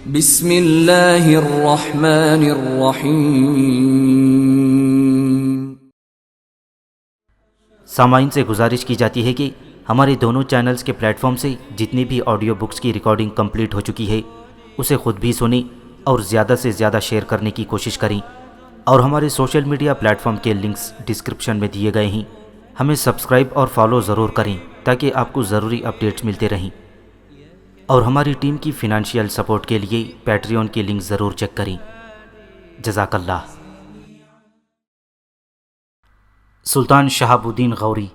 بسم اللہ الرحمن الرحیم۔ سامعین سے گزارش کی جاتی ہے کہ ہمارے دونوں چینلز کے پلیٹ فارم سے جتنی بھی آڈیو بکس کی ریکارڈنگ کمپلیٹ ہو چکی ہے اسے خود بھی سنیں اور زیادہ سے زیادہ شیئر کرنے کی کوشش کریں، اور ہمارے سوشل میڈیا پلیٹ فارم کے لنکس ڈسکرپشن میں دیے گئے ہیں، ہمیں سبسکرائب اور فالو ضرور کریں تاکہ آپ کو ضروری اپڈیٹس ملتے رہیں، اور ہماری ٹیم کی فنانشیل سپورٹ کے لیے پیٹریون کے لنک ضرور چیک کریں۔ جزاک اللہ۔ سلطان شہاب الدین غوری،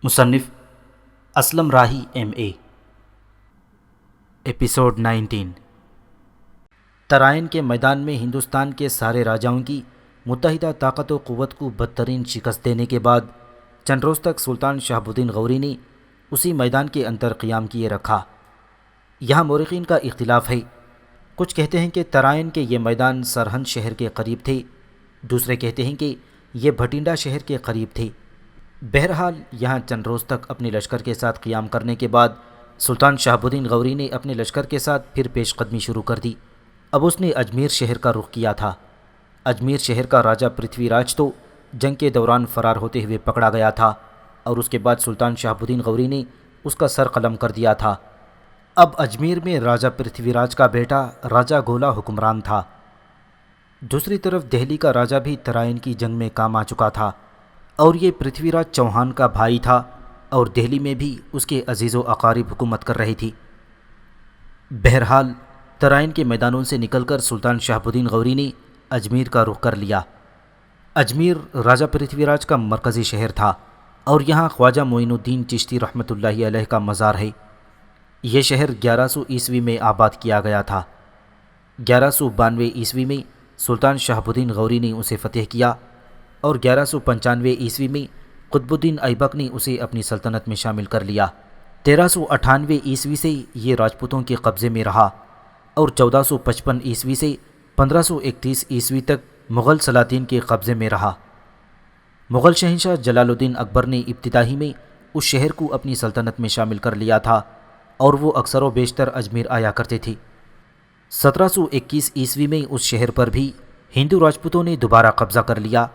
مصنف اسلم راہی MA۔ ایپیسوڈ 19۔ ترائن کے میدان میں ہندوستان کے سارے راجاؤں کی متحدہ طاقت و قوت کو بدترین شکست دینے کے بعد چند روز تک سلطان شہاب الدین غوری نے اسی میدان کے اندر قیام کیے رکھا۔ یہاں مورخین کا اختلاف ہے، کچھ کہتے ہیں کہ ترائن کے یہ میدان سرہند شہر کے قریب تھے، دوسرے کہتے ہیں کہ یہ بھٹنڈا شہر کے قریب تھے۔ بہرحال یہاں چند روز تک اپنے لشکر کے ساتھ قیام کرنے کے بعد سلطان شہاب الدین غوری نے اپنے لشکر کے ساتھ پھر پیش قدمی شروع کر دی۔ اب اس نے اجمیر شہر کا رخ کیا تھا۔ اجمیر شہر کا راجہ پرتھوی راج تو جنگ کے دوران فرار ہوتے ہوئے پکڑا گیا تھا، اور اس کے بعد سلطان شہاب الدین غوری نے اس کا سر قلم کر دیا تھا۔ اب اجمیر میں راجہ پرتھوی راج کا بیٹا راجہ گولا حکمران تھا۔ دوسری طرف دہلی کا راجہ بھی ترائن کی جنگ میں کام آ چکا تھا، اور یہ پرتھوی راج چوہان کا بھائی تھا، اور دہلی میں بھی اس کے عزیز و اقارب حکومت کر رہی تھی۔ بہرحال ترائن کے میدانوں سے نکل کر سلطان شہاب الدین غوری نے اجمیر کا رخ کر لیا۔ اجمیر راجہ پرتھوی راج کا مرکزی شہر تھا، اور یہاں خواجہ معین الدین چشتی رحمۃ اللہ علیہ کا مزار ہے۔ یہ شہر 1100 عیسوی میں آباد کیا گیا تھا۔ 1192 عیسوی میں سلطان شہاب الدین غوری نے اسے فتح کیا، اور 1195 عیسوی میں قطب الدین ایبک نے اسے اپنی سلطنت میں شامل کر لیا۔ 1398 عیسوی سے یہ راجپوتوں کے قبضے میں رہا، اور 1455 عیسوی سے 1531 عیسوی تک مغل سلاطین کے قبضے میں رہا۔ مغل شہنشاہ جلال الدین اکبر نے ابتدائی میں اس شہر کو اپنی سلطنت میں شامل کر لیا تھا، اور وہ اکثر و بیشتر اجمیر آیا کرتے تھے۔ 1721 عیسوی میں اس شہر پر بھی ہندو راجپوتوں نے دوبارہ قبضہ کر لیا۔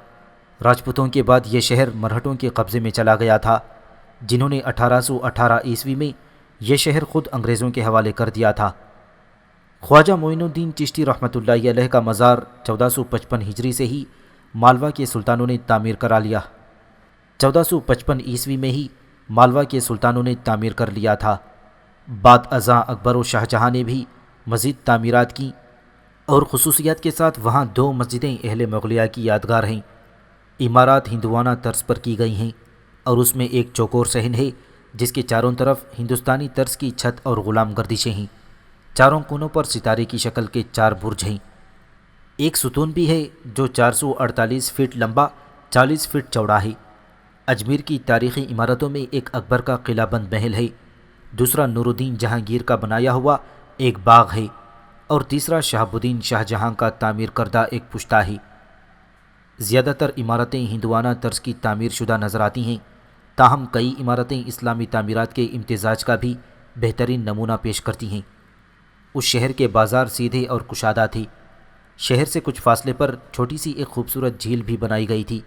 راجپوتوں کے بعد یہ شہر مرہٹوں کے قبضے میں چلا گیا تھا، جنہوں نے 1818 عیسوی میں یہ شہر خود انگریزوں کے حوالے کر دیا تھا۔ خواجہ معین الدین چشتی رحمۃ اللہ علیہ کا مزار 1455 ہجری سے ہی مالوا کے سلطانوں نے تعمیر کرا لیا۔ 1455 عیسوی میں ہی مالوا کے سلطانوں نے تعمیر کر لیا تھا۔ بعد ازاں اکبر و شاہ جہاں نے بھی مزید تعمیرات کی، اور خصوصیات کے ساتھ وہاں 2 مسجدیں اہل مغلیہ کی یادگار ہیں۔ عمارات ہندوانہ طرز پر کی گئی ہیں، اور اس میں ایک چوکور صحن ہے جس کے چاروں طرف ہندوستانی طرز کی چھت اور غلام گردشیں ہیں۔ چاروں کونوں پر ستارے کی شکل کے 4 برج ہیں۔ ایک ستون بھی ہے جو 448 فٹ لمبا 40 فٹ چوڑا ہے۔ اجمیر کی تاریخی عمارتوں میں ایک اکبر کا قلعہ بند محل ہے، دوسرا نور الدین جہانگیر کا بنایا ہوا ایک باغ ہے، اور تیسرا شہاب الدین شاہ جہاں کا تعمیر کردہ ایک پشتا ہے۔ زیادہ تر عمارتیں ہندوانہ طرز کی تعمیر شدہ نظر آتی ہیں، تاہم کئی عمارتیں اسلامی تعمیرات کے امتزاج کا بھی بہترین نمونہ پیش کرتی ہیں۔ اس شہر کے بازار سیدھے اور کشادہ تھے۔ شہر سے کچھ فاصلے پر چھوٹی سی ایک خوبصورت جھیل بھی بنائی گئی تھی۔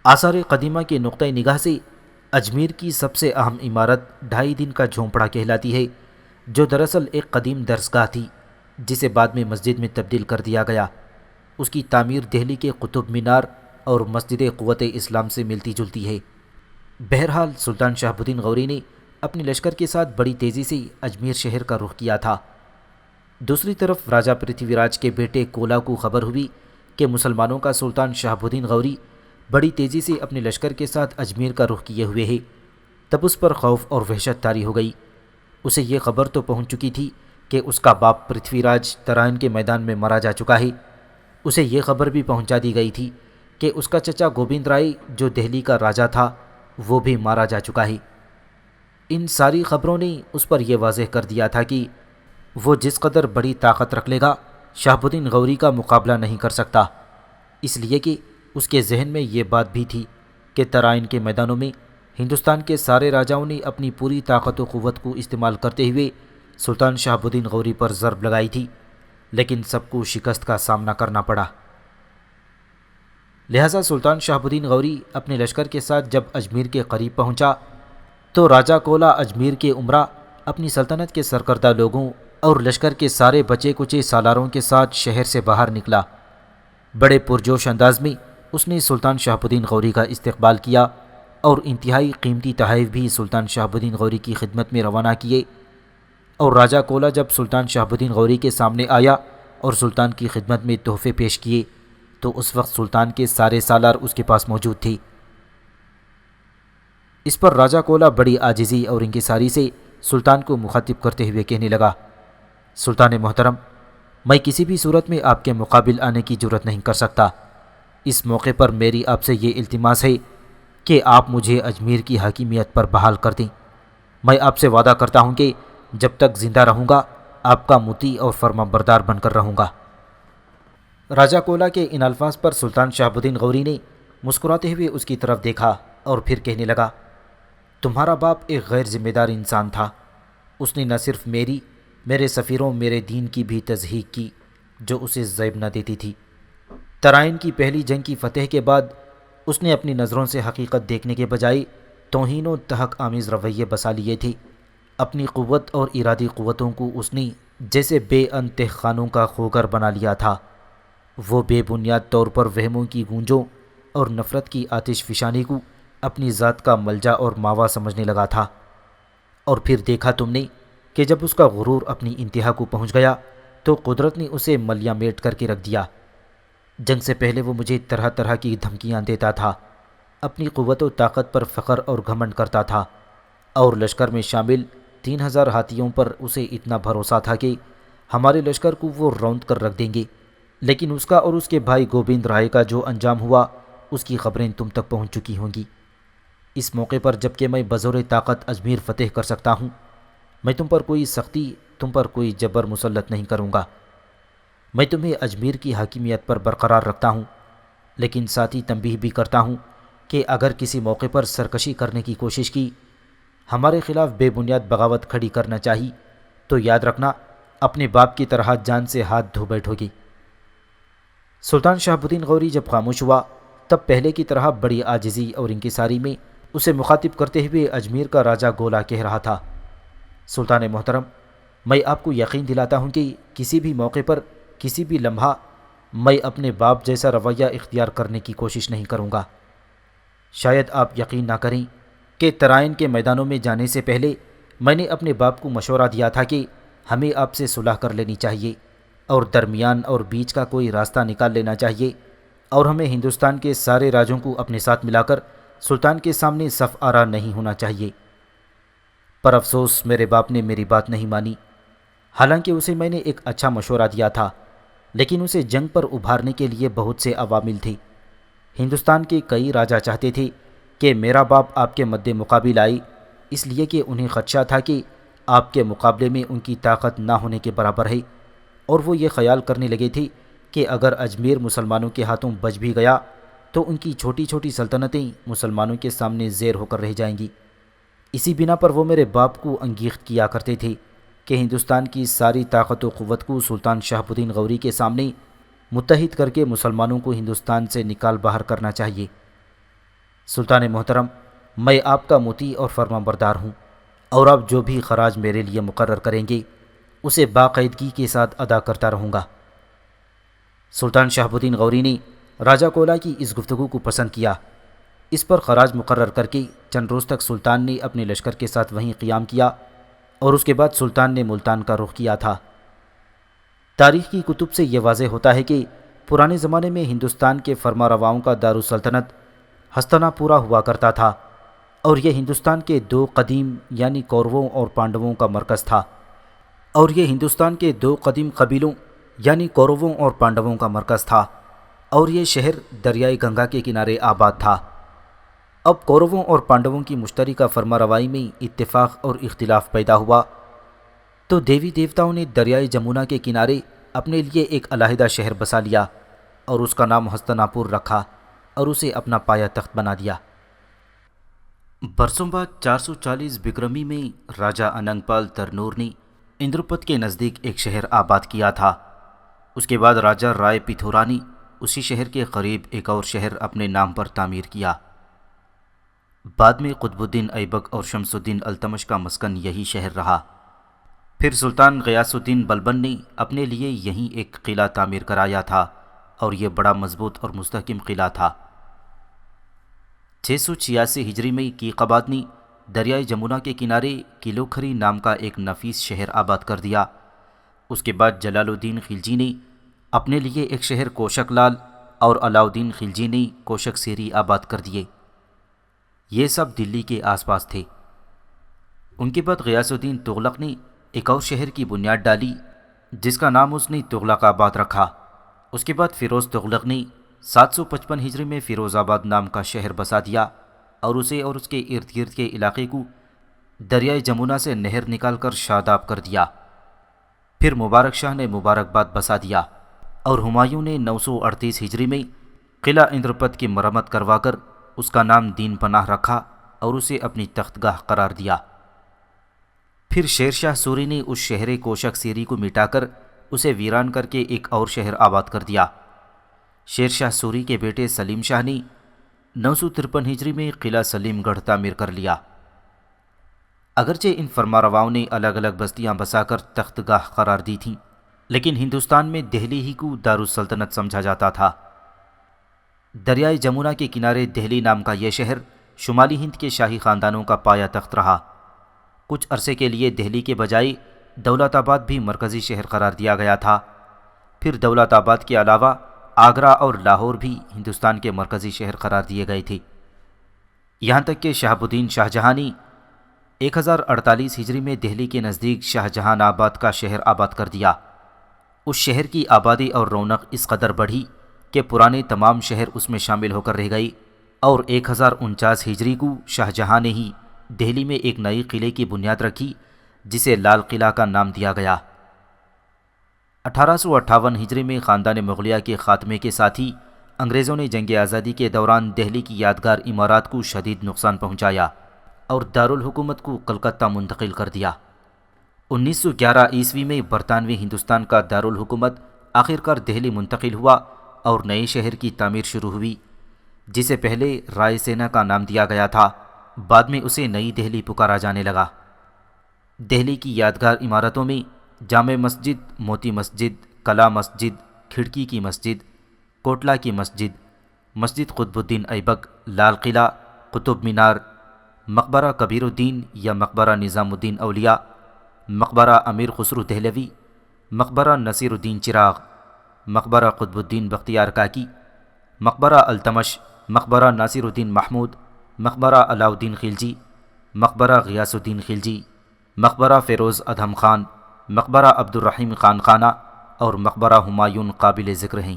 آثار قدیمہ کے نقطہ نگاہ سے اجمیر کی سب سے اہم عمارت 2.5 دن کا جھونپڑا کہلاتی ہے، جو دراصل ایک قدیم درسگاہ تھی جسے بعد میں مسجد میں تبدیل کر دیا گیا۔ اس کی تعمیر دہلی کے قطب مینار اور مسجد قوت اسلام سے ملتی جلتی ہے۔ بہرحال سلطان شہاب الدین غوری نے اپنے لشکر کے ساتھ بڑی تیزی سے اجمیر شہر کا رخ کیا تھا۔ دوسری طرف راجہ پرتھوی راج کے بیٹے کولا کو خبر ہوئی کہ مسلمانوں کا سلطان شہاب الدین غوری بڑی تیزی سے اپنے لشکر کے ساتھ اجمیر کا رخ کیے ہوئے ہے، تب اس پر خوف اور وحشت طاری ہو گئی۔ اسے یہ خبر تو پہنچ چکی تھی کہ اس کا باپ پرتھوی راج ترائن کے میدان میں مارا جا چکا ہے، اسے یہ خبر بھی پہنچا دی گئی تھی کہ اس کا چچا گوبند رائے جو دہلی کا راجہ تھا وہ بھی مارا جا چکا ہے۔ ان ساری خبروں نے اس پر یہ واضح کر دیا تھا کہ وہ جس قدر بڑی طاقت رکھ لے گا شہاب الدین غوری کا مقابلہ نہیں کر سکتا، اس لیے کہ اس کے ذہن میں یہ بات بھی تھی کہ ترائن کے میدانوں میں ہندوستان کے سارے راجاؤں نے اپنی پوری طاقت و قوت کو استعمال کرتے ہوئے سلطان شہاب الدین غوری پر ضرب لگائی تھی، لیکن سب کو شکست کا سامنا کرنا پڑا۔ لہٰذا سلطان شہاب الدین غوری اپنے لشکر کے ساتھ جب اجمیر کے قریب پہنچا تو راجہ کولا اجمیر کے امراء، اپنی سلطنت کے سرکردہ لوگوں اور لشکر کے سارے بچے کچے سالاروں کے ساتھ شہر سے باہر نکلا۔ بڑے پرجوش انداز میں اس نے سلطان شہاب الدین غوری کا استقبال کیا اور انتہائی قیمتی تحائف بھی سلطان شہاب الدین غوری کی خدمت میں روانہ کیے۔ اور راجہ کولا جب سلطان شہاب الدین غوری کے سامنے آیا اور سلطان کی خدمت میں تحفے پیش کیے تو اس وقت سلطان کے سارے سالار اس کے پاس موجود تھے۔ اس پر راجہ کولا بڑی عاجزی اور انکساری سے سلطان کو مخاطب کرتے ہوئے کہنے لگا، سلطان محترم، میں کسی بھی صورت میں آپ کے مقابل آنے کی جرت نہیں کر سکتا۔ اس موقع پر میری آپ سے یہ التماس ہے کہ آپ مجھے اجمیر کی حاکمیت پر بحال کر دیں۔ میں آپ سے وعدہ کرتا ہوں کہ جب تک زندہ رہوں گا آپ کا مطیع اور فرمانبردار بن کر رہوں گا۔ راجہ کولا کے ان الفاظ پر سلطان شہاب الدین غوری نے مسکراتے ہوئے اس کی طرف دیکھا اور پھر کہنے لگا، تمہارا باپ ایک غیر ذمہ دار انسان تھا۔ اس نے نہ صرف میرے سفیروں، میرے دین کی بھی تضحیک کی جو اسے زیب نہ دیتی تھی۔ ترائن کی پہلی جنگ کی فتح کے بعد اس نے اپنی نظروں سے حقیقت دیکھنے کے بجائے توہین و تحق آمیز رویے بسا لیے تھے۔ اپنی قوت اور ارادی قوتوں کو اس نے جیسے بے انتہا خانوں کا خوگر بنا لیا تھا۔ وہ بے بنیاد طور پر وہموں کی گونجوں اور نفرت کی آتش فشانی کو اپنی ذات کا ملجا اور ماوا سمجھنے لگا تھا۔ اور پھر دیکھا تم نے کہ جب اس کا غرور اپنی انتہا کو پہنچ گیا تو قدرت نے اسے ملیاں میٹ کر کے رکھ دیا۔ جنگ سے پہلے وہ مجھے طرح طرح کی دھمکیاں دیتا تھا، اپنی قوت و طاقت پر فخر اور گھمنڈ کرتا تھا، اور لشکر میں شامل 3000 ہاتھیوں پر اسے اتنا بھروسہ تھا کہ ہمارے لشکر کو وہ روند کر رکھ دیں گے۔ لیکن اس کا اور اس کے بھائی گوبند رائے کا جو انجام ہوا اس کی خبریں تم تک پہنچ چکی ہوں گی۔ اس موقع پر جب کہ میں بزور طاقت اجمیر فتح کر سکتا ہوں، میں تم پر کوئی سختی، تم پر کوئی جبر مسلط نہیں کروں گا۔ میں تمہیں اجمیر کی حاکمیت پر برقرار رکھتا ہوں، لیکن ساتھ ہی تنبیہ بھی کرتا ہوں کہ اگر کسی موقع پر سرکشی کرنے کی کوشش کی، ہمارے خلاف بے بنیاد بغاوت کھڑی کرنا چاہی تو یاد رکھنا اپنے باپ کی طرح جان سے ہاتھ دھو بیٹھو گی۔ سلطان شہاب الدین غوری جب خاموش ہوا تب پہلے کی طرح بڑی عاجزی اور انکساری میں اسے مخاطب کرتے ہوئے اجمیر کا راجہ گولا کہہ رہا تھا، سلطان محترم، میں آپ کو یقین دلاتا ہوں کہ کسی بھی موقع پر، کسی بھی لمحہ میں اپنے باپ جیسا رویہ اختیار کرنے کی کوشش نہیں کروں گا۔ شاید آپ یقین نہ کریں کہ ترائن کے میدانوں میں جانے سے پہلے میں نے اپنے باپ کو مشورہ دیا تھا کہ ہمیں آپ سے صلح کر لینی چاہیے اور درمیان اور بیچ کا کوئی راستہ نکال لینا چاہیے، اور ہمیں ہندوستان کے سارے راجوں کو اپنے ساتھ ملا کر سلطان کے سامنے صف آرا نہیں ہونا چاہیے۔ پر افسوس میرے باپ نے میری بات نہیں مانی۔ حالانکہ اسے میں نے ایک اچھا مشورہ دیا تھا، لیکن اسے جنگ پر ابھارنے کے لیے بہت سے عوامل تھے۔ ہندوستان کے کئی راجا چاہتے تھے کہ میرا باپ آپ کے مد مقابل آئے، اس لیے کہ انہیں خدشہ تھا کہ آپ کے مقابلے میں ان کی طاقت نہ ہونے کے برابر ہے، اور وہ یہ خیال کرنے لگے تھے کہ اگر اجمیر مسلمانوں کے ہاتھوں بچ بھی گیا تو ان کی چھوٹی چھوٹی سلطنتیں مسلمانوں کے سامنے زیر ہو کر رہ جائیں گی۔ اسی بنا پر وہ میرے باپ کو انگیخت کیا کرتے تھے کہ ہندوستان کی ساری طاقت و قوت کو سلطان شہاب الدین غوری کے سامنے متحد کر کے مسلمانوں کو ہندوستان سے نکال باہر کرنا چاہیے۔ سلطان محترم، میں آپ کا مطیع اور فرمانبردار ہوں، اور آپ جو بھی خراج میرے لیے مقرر کریں گے اسے باقاعدگی کے ساتھ ادا کرتا رہوں گا۔ سلطان شہاب الدین غوری نے راجہ کولا کی اس گفتگو کو پسند کیا۔ اس پر خراج مقرر کر کے چند روز تک سلطان نے اپنے لشکر کے ساتھ وہیں قیام کیا، اور اس کے بعد سلطان نے ملتان کا رخ کیا تھا۔ تاریخ کی کتب سے یہ واضح ہوتا ہے کہ پرانے زمانے میں ہندوستان کے فرما رواؤں کا دارالسلطنت ہستنا پورا ہوا کرتا تھا، اور یہ ہندوستان کے دو قدیم یعنی کوروں اور پانڈووں کا مرکز تھا، اور یہ شہر دریائے گنگا کے کنارے آباد تھا۔ اب کوروں اور پانڈووں کی مشترکہ فرما روائی میں اتفاق اور اختلاف پیدا ہوا تو دیوی دیوتاؤں نے دریائے جمونا کے کنارے اپنے لیے ایک علیحدہ شہر بسا لیا اور اس کا نام ہستنا پور رکھا اور اسے اپنا پایا تخت بنا دیا۔ برسوں بعد 440 بکرمی میں راجہ اننگ پال ترنور نے اندرپت کے نزدیک ایک شہر آباد کیا تھا۔ اس کے بعد راجہ رائے پتھورا نے اسی شہر کے قریب ایک اور شہر اپنے نام پر تعمیر کیا۔ بعد میں قطب الدین ایبک اور شمس الدین التمش کا مسکن یہی شہر رہا۔ پھر سلطان غیاث الدین بلبن نے اپنے لیے یہیں ایک قلعہ تعمیر کرایا تھا اور یہ بڑا مضبوط اور مستحکم قلعہ تھا۔ 686 ہجری میں کیقباد نے دریائے جمنا کے کنارے کلوکھری نام کا ایک نفیس شہر آباد کر دیا۔ اس کے بعد جلال الدین خلجی نے اپنے لیے ایک شہر کوشک لال اور علاؤ الدین خلجی نے کوشک سیری آباد کر دیے۔ یہ سب دلی کے آس پاس تھے۔ ان کے بعد غیاث الدین تغلق نے ایک اور شہر کی بنیاد ڈالی جس کا نام اس نے تغلق آباد رکھا۔ اس کے بعد فیروز تغلق نے 755 ہجری میں فیروز آباد نام کا شہر بسا دیا اور اسے اور اس کے ارد گرد کے علاقے کو دریائے جمنا سے نہر نکال کر شاداب کر دیا۔ پھر مبارک شاہ نے مبارک باد بسا دیا اور ہمایوں نے 938 ہجری میں قلعہ اندرپت کی مرمت کروا کر اس کا نام دین پناہ رکھا اور اسے اپنی تخت گاہ قرار دیا۔ پھر شیر شاہ سوری نے اس شہر کوشک سیری کو مٹا کر اسے ویران کر کے ایک اور شہر آباد کر دیا۔ شیر شاہ سوری کے بیٹے سلیم شاہ نے 953 ہجری میں قلعہ سلیم گڑھ تعمیر کر لیا۔ اگرچہ ان فرمانرواؤں نے الگ الگ بستیاں بسا کر تخت گاہ قرار دی تھیں، لیکن ہندوستان میں دہلی ہی کو دارالسلطنت سمجھا جاتا تھا۔ دریائے جمنا کے کنارے دہلی نام کا یہ شہر شمالی ہند کے شاہی خاندانوں کا پایا تخت رہا۔ کچھ عرصے کے لیے دہلی کے بجائے دولت آباد بھی مرکزی شہر قرار دیا گیا تھا۔ پھر دولت آباد کے علاوہ آگرہ اور لاہور بھی ہندوستان کے مرکزی شہر قرار دیے گئے تھے، یہاں تک کہ شہاب الدین شاہ جہاں نے 1048 ہجری میں دہلی کے نزدیک شاہ جہان آباد کا شہر آباد کر دیا۔ اس شہر کی آبادی اور رونق اس قدر بڑھی کہ پرانے تمام شہر اس میں شامل ہو کر رہ گئی، اور 1049 ہجری کو شاہ جہاں نے ہی دہلی میں ایک نئی قلعے کی بنیاد رکھی جسے لال قلعہ کا نام دیا گیا۔ 1858 ہجری میں خاندان مغلیہ کے خاتمے کے ساتھ ہی انگریزوں نے جنگ آزادی کے دوران دہلی کی یادگار عمارات کو شدید نقصان پہنچایا اور دارالحکومت کو کلکتہ منتقل کر دیا۔ 1911 عیسوی میں برطانوی ہندوستان کا دارالحکومت آخرکار دہلی منتقل ہوا اور نئے شہر کی تعمیر شروع ہوئی جسے پہلے رائے سینا کا نام دیا گیا تھا، بعد میں اسے نئی دہلی پکارا جانے لگا۔ دہلی کی یادگار عمارتوں میں جامع مسجد، موتی مسجد، کلا مسجد، کھڑکی کی مسجد، کوٹلہ کی مسجد، مسجد قطب الدین ایبک، لال قلعہ، قطب مینار، مقبرہ کبیر الدین یا مقبرہ نظام الدین اولیاء، مقبرہ امیر خسرو دہلوی، مقبرہ نصیر الدین چراغ، مقبرہ قطب الدین بختیار کاکی، مقبرہ التمش، مقبرہ ناصر الدین محمود، مقبرہ علاؤ الدین خلجی، مقبرہ غیاث الدین خلجی، مقبرہ فیروز ادھم خان، مقبرہ عبد الرحیم خان خانہ اور مقبرہ ہمایون قابل ذکر ہیں۔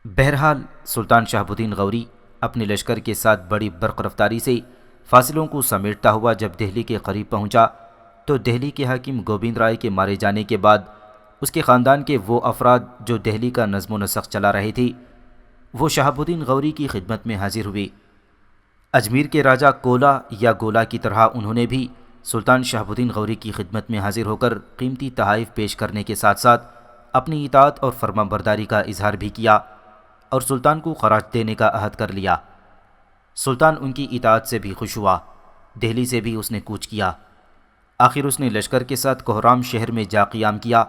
بہرحال سلطان شہاب الدین غوری اپنے لشکر کے ساتھ بڑی برق رفتاری سے فاصلوں کو سمیٹتا ہوا جب دہلی کے قریب پہنچا تو دہلی کے حاکم گوبند رائے کے مارے جانے کے بعد اس کے خاندان کے وہ افراد جو دہلی کا نظم و نسق چلا رہے تھے وہ شہاب الدین غوری کی خدمت میں حاضر ہوئے۔ اجمیر کے راجہ کولا یا گولا کی طرح انہوں نے بھی سلطان شہاب الدین غوری کی خدمت میں حاضر ہو کر قیمتی تحائف پیش کرنے کے ساتھ ساتھ اپنی اطاعت اور فرما برداری کا اظہار بھی کیا اور سلطان کو خراج دینے کا عہد کر لیا۔ سلطان ان کی اطاعت سے بھی خوش ہوا، دہلی سے بھی اس نے کوچ کیا۔ آخر اس نے لشکر کے ساتھ کوہرام شہر میں جا قیام کیا۔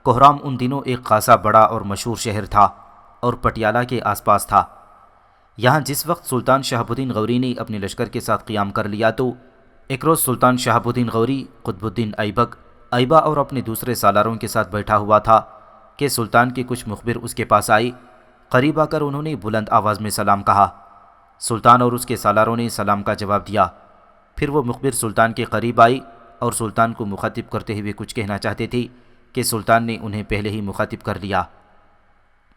کوہرام ان دنوں ایک خاصا بڑا اور مشہور شہر تھا اور پٹیالہ کے آس پاس تھا۔ یہاں جس وقت سلطان شہاب الدین غوری نے اپنے لشکر کے ساتھ قیام کر لیا تو ایک روز سلطان شہاب الدین غوری قطب الدین ایبک، ایبا اور اپنے دوسرے سالاروں کے ساتھ بیٹھا ہوا تھا کہ سلطان کے کچھ مخبر اس کے پاس آئے۔ قریب آ کر انہوں نے بلند آواز میں سلام کہا۔ سلطان اور اس کے سالاروں نے سلام کا جواب دیا۔ پھر وہ مخبر سلطان کے قریب آئے اور سلطان کو مخاطب کرتے ہوئے کچھ کہنا چاہتے تھے کہ سلطان نے انہیں پہلے ہی مخاطب کر لیا۔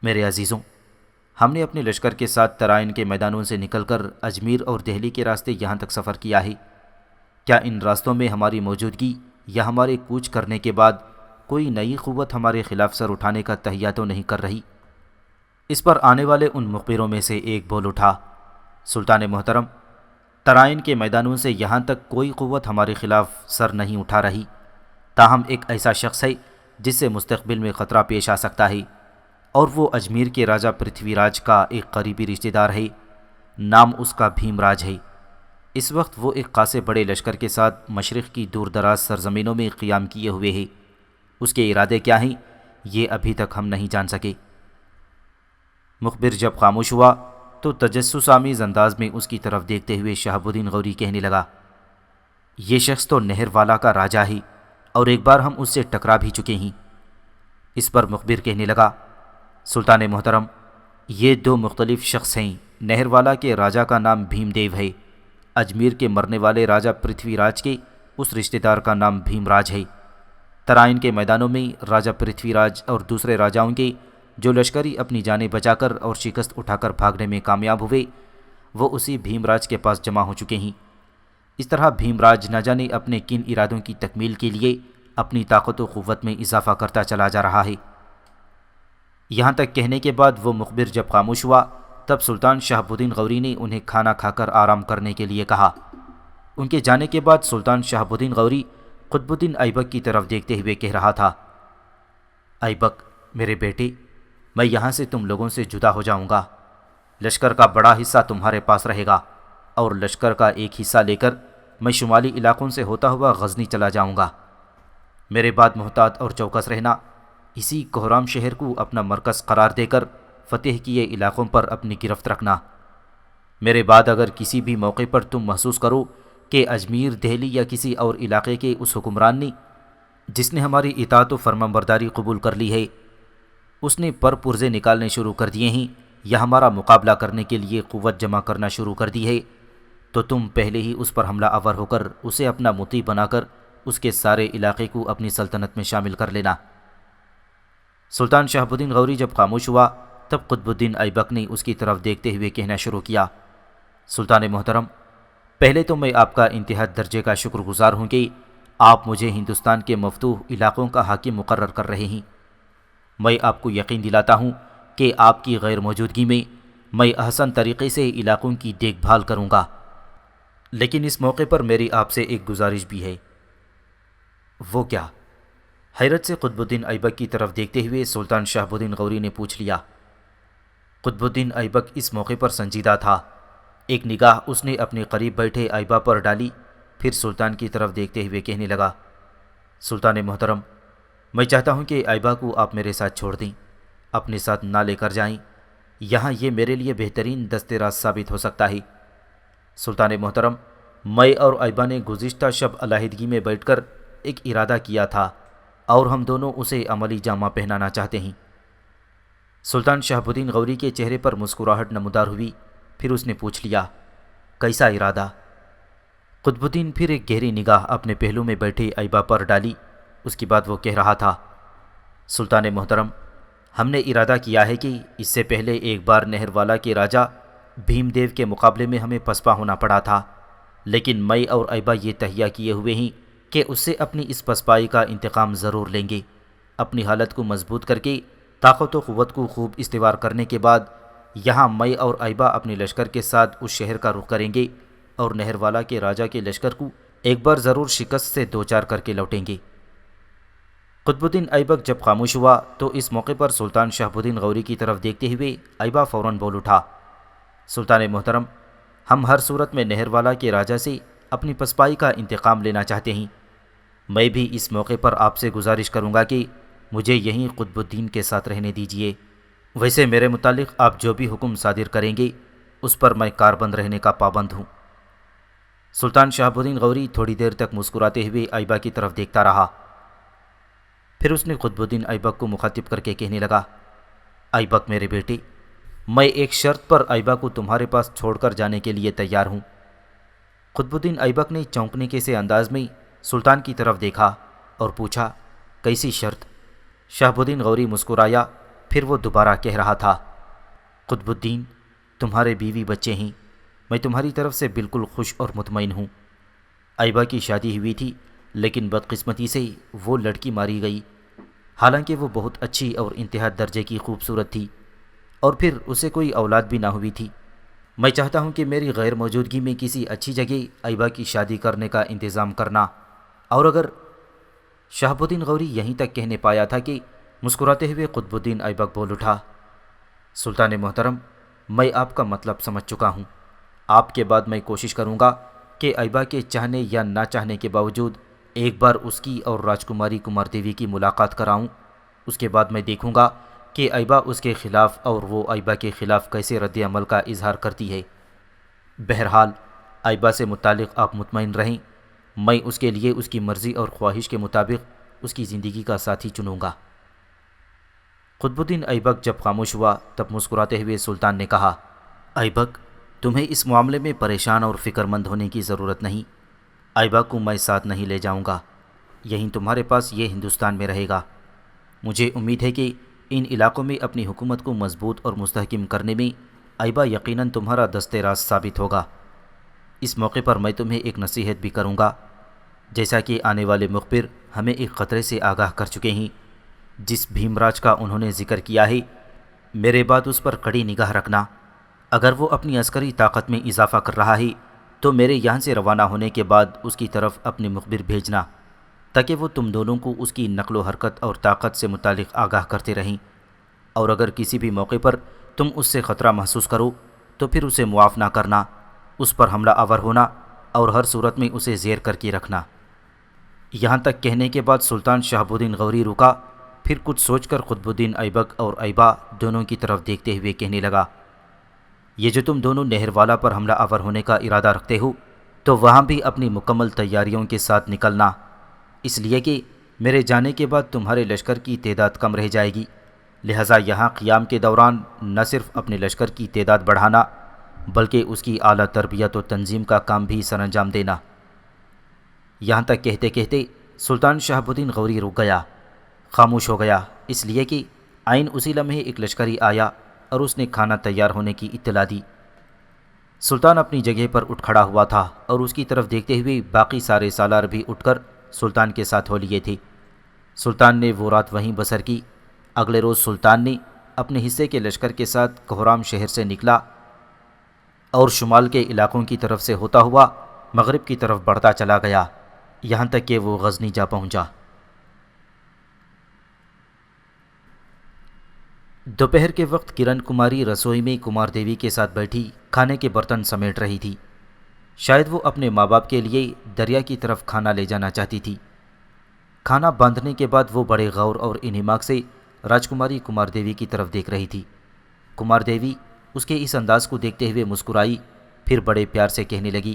میرے عزیزوں، ہم نے اپنے لشکر کے ساتھ ترائن کے میدانوں سے نکل کر اجمیر اور دہلی کے راستے یہاں تک سفر کیا ہے۔ کیا ان راستوں میں ہماری موجودگی یا ہمارے کوچ کرنے کے بعد کوئی نئی قوت ہمارے خلاف سر اٹھانے کا تہیہ تو نہیں کر رہی؟ اس پر آنے والے ان مخبروں میں سے ایک بول اٹھا، سلطان محترم، ترائن کے میدانوں سے یہاں تک کوئی قوت ہمارے خلاف سر نہیں اٹھا رہی، تاہم ایک ایسا شخص ہے جس سے مستقبل میں خطرہ پیش آ سکتا ہے، اور وہ اجمیر کے راجہ پرتھوی راج کا ایک قریبی رشتہ دار ہے۔ نام اس کا بھیم راج ہے۔ اس وقت وہ ایک خاصے بڑے لشکر کے ساتھ مشرق کی دور دراز سرزمینوں میں قیام کیے ہوئے ہے۔ اس کے ارادے کیا ہیں یہ ابھی تک ہم نہیں جان سکے۔ مخبر جب خاموش ہوا تو تجسس آمیز انداز میں اس کی طرف دیکھتے ہوئے شہاب الدین غوری کہنے لگا، یہ شخص تو نہر والا کا راجہ ہے اور ایک بار ہم اس سے ٹکرا بھی چکے ہیں۔ اس پر مخبر کہنے لگا، سلطان محترم، یہ دو مختلف شخص ہیں۔ نہر والا کے راجہ کا نام بھیم دیو ہے، اجمیر کے مرنے والے راجہ پرتھوی راج کے اس رشتہ دار کا نام بھیم راج ہے۔ ترائن کے میدانوں میں راجہ پرتھوی راج اور دوسرے راجاؤں کے جو لشکری اپنی جانیں بچا کر اور شکست اٹھا کر بھاگنے میں کامیاب ہوئے، وہ اسی بھیم راج کے پاس جمع ہو چکے ہیں۔ اس طرح بھیم راج نہ جانے اپنے کن ارادوں کی تکمیل کے لیے اپنی طاقت و قوت میں اضافہ کرتا چلا جا رہا ہے۔ یہاں تک کہنے کے بعد وہ مخبر جب خاموش ہوا تب سلطان شہاب الدین غوری نے انہیں کھانا کھا کر آرام کرنے کے لیے کہا۔ ان کے جانے کے بعد سلطان شہاب الدین غوری قطب الدین ایبک کی طرف دیکھتے ہوئے کہہ رہا تھا، ایبک میرے بیٹے، میں یہاں سے تم لوگوں سے جدا ہو جاؤں گا۔ لشکر کا بڑا حصہ تمہارے پاس رہے گا اور لشکر کا ایک حصہ لے کر میں شمالی علاقوں سے ہوتا ہوا غزنی چلا جاؤں گا۔ میرے بعد محتاط اور چوکس رہنا، اسی کوہرام شہر کو اپنا مرکز قرار دے کر فتح کیے علاقوں پر اپنی گرفت رکھنا۔ میرے بعد اگر کسی بھی موقع پر تم محسوس کرو کہ اجمیر، دہلی یا کسی اور علاقے کے اس حکمران نے جس نے ہماری اطاعت و فرمانبرداری قبول کر لی ہے، اس نے پر پرزے نکالنے شروع کر دیے ہیں یا ہمارا مقابلہ کرنے کے لیے قوت جمع کرنا شروع کر دی ہے، تو تم پہلے ہی اس پر حملہ آور ہو کر اسے اپنا مطیع بنا کر اس کے سارے علاقے کو اپنی سلطنت میں شامل کر لینا۔ سلطان شہاب الدین غوری جب خاموش ہوا تب قطب الدین ایبک نے اس کی طرف دیکھتے ہوئے کہنا شروع کیا، سلطان محترم، پہلے تو میں آپ کا انتہا درجے کا شکر گزار ہوں کہ آپ مجھے ہندوستان کے مفتوح علاقوں کا حاکم مقرر کر رہے ہیں۔ میں آپ کو یقین دلاتا ہوں کہ آپ کی غیر موجودگی میں احسن طریقے سے علاقوں کی دیکھ بھال کروں گا، لیکن اس موقع پر میری آپ سے ایک گزارش بھی ہے۔ وہ کیا؟ حیرت سے قطب الدین ایبک کی طرف دیکھتے ہوئے سلطان شہاب الدین غوری نے پوچھ لیا۔ قطب الدین ایبک اس موقع پر سنجیدہ تھا۔ ایک نگاہ اس نے اپنے قریب بیٹھے ایبا پر ڈالی، پھر سلطان کی طرف دیکھتے ہوئے کہنے لگا، سلطان محترم، میں چاہتا ہوں کہ ایبا کو آپ میرے ساتھ چھوڑ دیں، اپنے ساتھ نہ لے کر جائیں، یہاں یہ میرے لیے بہترین دست راست ثابت ہو سکتا ہے۔ سلطان محترم، میں اور ایبا نے گزشتہ شب علیحدگی میں بیٹھ کر ایک ارادہ کیا تھا اور ہم دونوں اسے عملی جامہ پہنانا چاہتے ہیں۔ سلطان شہاب الدین غوری کے چہرے پر مسکراہٹ نمودار ہوئی، پھر اس نے پوچھ لیا، کیسا ارادہ؟ قطب الدین پھر ایک گہری نگاہ اپنے پہلو میں بیٹھے ایبا پر ڈالی، اس کے بعد وہ کہہ رہا تھا، سلطان محترم، ہم نے ارادہ کیا ہے کہ اس سے پہلے ایک بار نہر والا کے راجہ بھیم دیو کے مقابلے میں ہمیں پسپا ہونا پڑا تھا، لیکن میں اور ایبا یہ تہیہ کیے ہوئے ہیں کہ اس سے اپنی اس پسپائی کا انتقام ضرور لیں گے۔ اپنی حالت کو مضبوط کر کے طاقت و قوت کو خوب استوار کرنے کے بعد یہاں میں اور ایبا اپنے لشکر کے ساتھ اس شہر کا رخ کریں گے اور نہر والا کے راجہ کے لشکر کو ایک بار ضرور شکست سے دوچار کر کے لوٹیں گے۔ قطب الدین ایبک جب خاموش ہوا تو اس موقع پر سلطان شہاب الدین غوری کی طرف دیکھتے ہوئے ایبا فوراً بول اٹھا، سلطان محترم، ہم ہر صورت میں نہر والا کے راجہ سے اپنی پسپائی کا انتقام لینا چاہتے ہیں۔ میں بھی اس موقع پر آپ سے گزارش کروں گا کہ مجھے یہیں قطب الدین کے ساتھ رہنے دیجیے۔ ویسے میرے متعلق آپ جو بھی حکم صادر کریں گے اس پر میں کاربند رہنے کا پابند ہوں۔ سلطان شہاب الدین غوری تھوڑی دیر تک مسکراتے ہوئے ایبا کی طرف دیکھتا رہا، پھر اس نے قطب الدین ایبک کو مخاطب کر کے کہنے لگا، ایبک میرے بیٹے، میں ایک شرط پر ایبا کو تمہارے پاس چھوڑ کر جانے کے لیے تیار ہوں۔ قطب الدین ایبک نے چونکنے کے سے انداز میں سلطان کی طرف دیکھا اور پوچھا، کیسی شرط؟ شہاب الدین غوری مسکرایا، پھر وہ دوبارہ کہہ رہا تھا، قطب الدین، تمہارے بیوی بچے ہیں، میں تمہاری طرف سے بالکل خوش اور مطمئن ہوں۔ ایبا کی شادی ہوئی تھی لیکن بدقسمتی سے وہ لڑکی ماری گئی، حالانکہ وہ بہت اچھی اور انتہا درجے کی خوبصورت تھی، اور پھر اسے کوئی اولاد بھی نہ ہوئی تھی۔ میں چاہتا ہوں کہ میری غیر موجودگی میں کسی اچھی جگہ ایبا کی شادی کرنے کا انتظام کرنا، اور اگر شہاب الدین غوری یہیں تک کہنے پایا تھا کہ مسکراتے ہوئے قطب الدین ایبک بول اٹھا، سلطان محترم، میں آپ کا مطلب سمجھ چکا ہوں۔ آپ کے بعد میں کوشش کروں گا کہ ایبا کے چاہنے یا نہ چاہنے کے باوجود ایک بار اس کی اور راجکماری کمار دیوی کی ملاقات کراؤں۔ اس کے بعد میں دیکھوں گا کہ ایبا اس کے خلاف اور وہ ایبا کے خلاف کیسے رد عمل کا اظہار کرتی ہے۔ بہرحال ایبا سے متعلق آپ مطمئن رہیں، میں اس کے لیے اس کی مرضی اور خواہش کے مطابق اس کی زندگی کا ساتھی چنوں گا۔ قطب الدین ایبک جب خاموش ہوا تب مسکراتے ہوئے سلطان نے کہا، ایبک، تمہیں اس معاملے میں پریشان اور فکر مند ہونے کی ضرورت نہیں۔ ایبا کو میں ساتھ نہیں لے جاؤں گا، یہیں تمہارے پاس یہ ہندوستان میں رہے گا۔ مجھے امید ہے کہ ان علاقوں میں اپنی حکومت کو مضبوط اور مستحکم کرنے میں ایبا یقیناً تمہارا دست راست ثابت ہوگا۔ اس موقع پر میں تمہیں ایک نصیحت بھی کروں گا۔ جیسا کہ آنے والے مخبر ہمیں ایک خطرے سے آگاہ کر چکے ہیں، جس بھیم راج کا انہوں نے ذکر کیا ہے، میرے بعد اس پر کڑی نگاہ رکھنا۔ اگر وہ اپنی عسکری طاقت میں اضافہ کر رہا ہے تو میرے یہاں سے روانہ ہونے کے بعد اس کی طرف اپنے مخبر بھیجنا، تاکہ وہ تم دونوں کو اس کی نقل و حرکت اور طاقت سے متعلق آگاہ کرتے رہیں، اور اگر کسی بھی موقع پر تم اس سے خطرہ محسوس کرو تو پھر اسے معاف نہ کرنا، اس پر حملہ آور ہونا اور ہر صورت میں اسے زیر کر کے رکھنا۔ یہاں تک کہنے کے بعد سلطان شہاب الدین غوری رکا، پھر کچھ سوچ کر قطب الدین ایبک اور ایبا دونوں کی طرف دیکھتے ہوئے کہنے لگا، یہ جو تم دونوں نہر والا پر حملہ آور ہونے کا ارادہ رکھتے ہو تو وہاں بھی اپنی مکمل تیاریوں کے ساتھ نکلنا، اس لیے کہ میرے جانے کے بعد تمہارے لشکر کی تعداد کم رہ جائے گی، لہٰذا یہاں قیام کے دوران نہ صرف اپنے لشکر کی تعداد بڑھانا بلکہ اس کی اعلیٰ تربیت و تنظیم کا کام بھی سر انجام دینا۔ یہاں تک کہتے کہتے سلطان شہاب الدین غوری رک گیا، خاموش ہو گیا، اس لیے کہ عین اسی لمحے ایک لشکری آیا اور اس نے کھانا تیار ہونے کی اطلاع دی۔ سلطان اپنی جگہ پر اٹھ کھڑا ہوا تھا اور اس کی طرف دیکھتے ہوئے باقی سارے سالار بھی اٹھ کر سلطان کے ساتھ ہو لیے تھے۔ سلطان نے وہ رات وہیں بسر کی۔ اگلے روز سلطان نے اپنے حصے کے لشکر کے ساتھ کوہرام شہر سے نکلا اور شمال کے علاقوں کی طرف سے ہوتا ہوا مغرب کی طرف بڑھتا چلا گیا، یہاں تک کہ وہ غزنی جا پہنچا۔ دوپہر کے وقت کرن کماری رسوئی میں کمار دیوی کے ساتھ بیٹھی کھانے کے برتن سمیٹ رہی تھی۔ شاید وہ اپنے ماں باپ کے لیے دریا کی طرف کھانا لے جانا چاہتی تھی۔ کھانا باندھنے کے بعد وہ بڑے غور اور انہماک سے راجکماری کمار دیوی کی طرف دیکھ رہی تھی۔ کمار دیوی اس کے اس انداز کو دیکھتے ہوئے مسکرائی، پھر بڑے پیار سے کہنے لگی،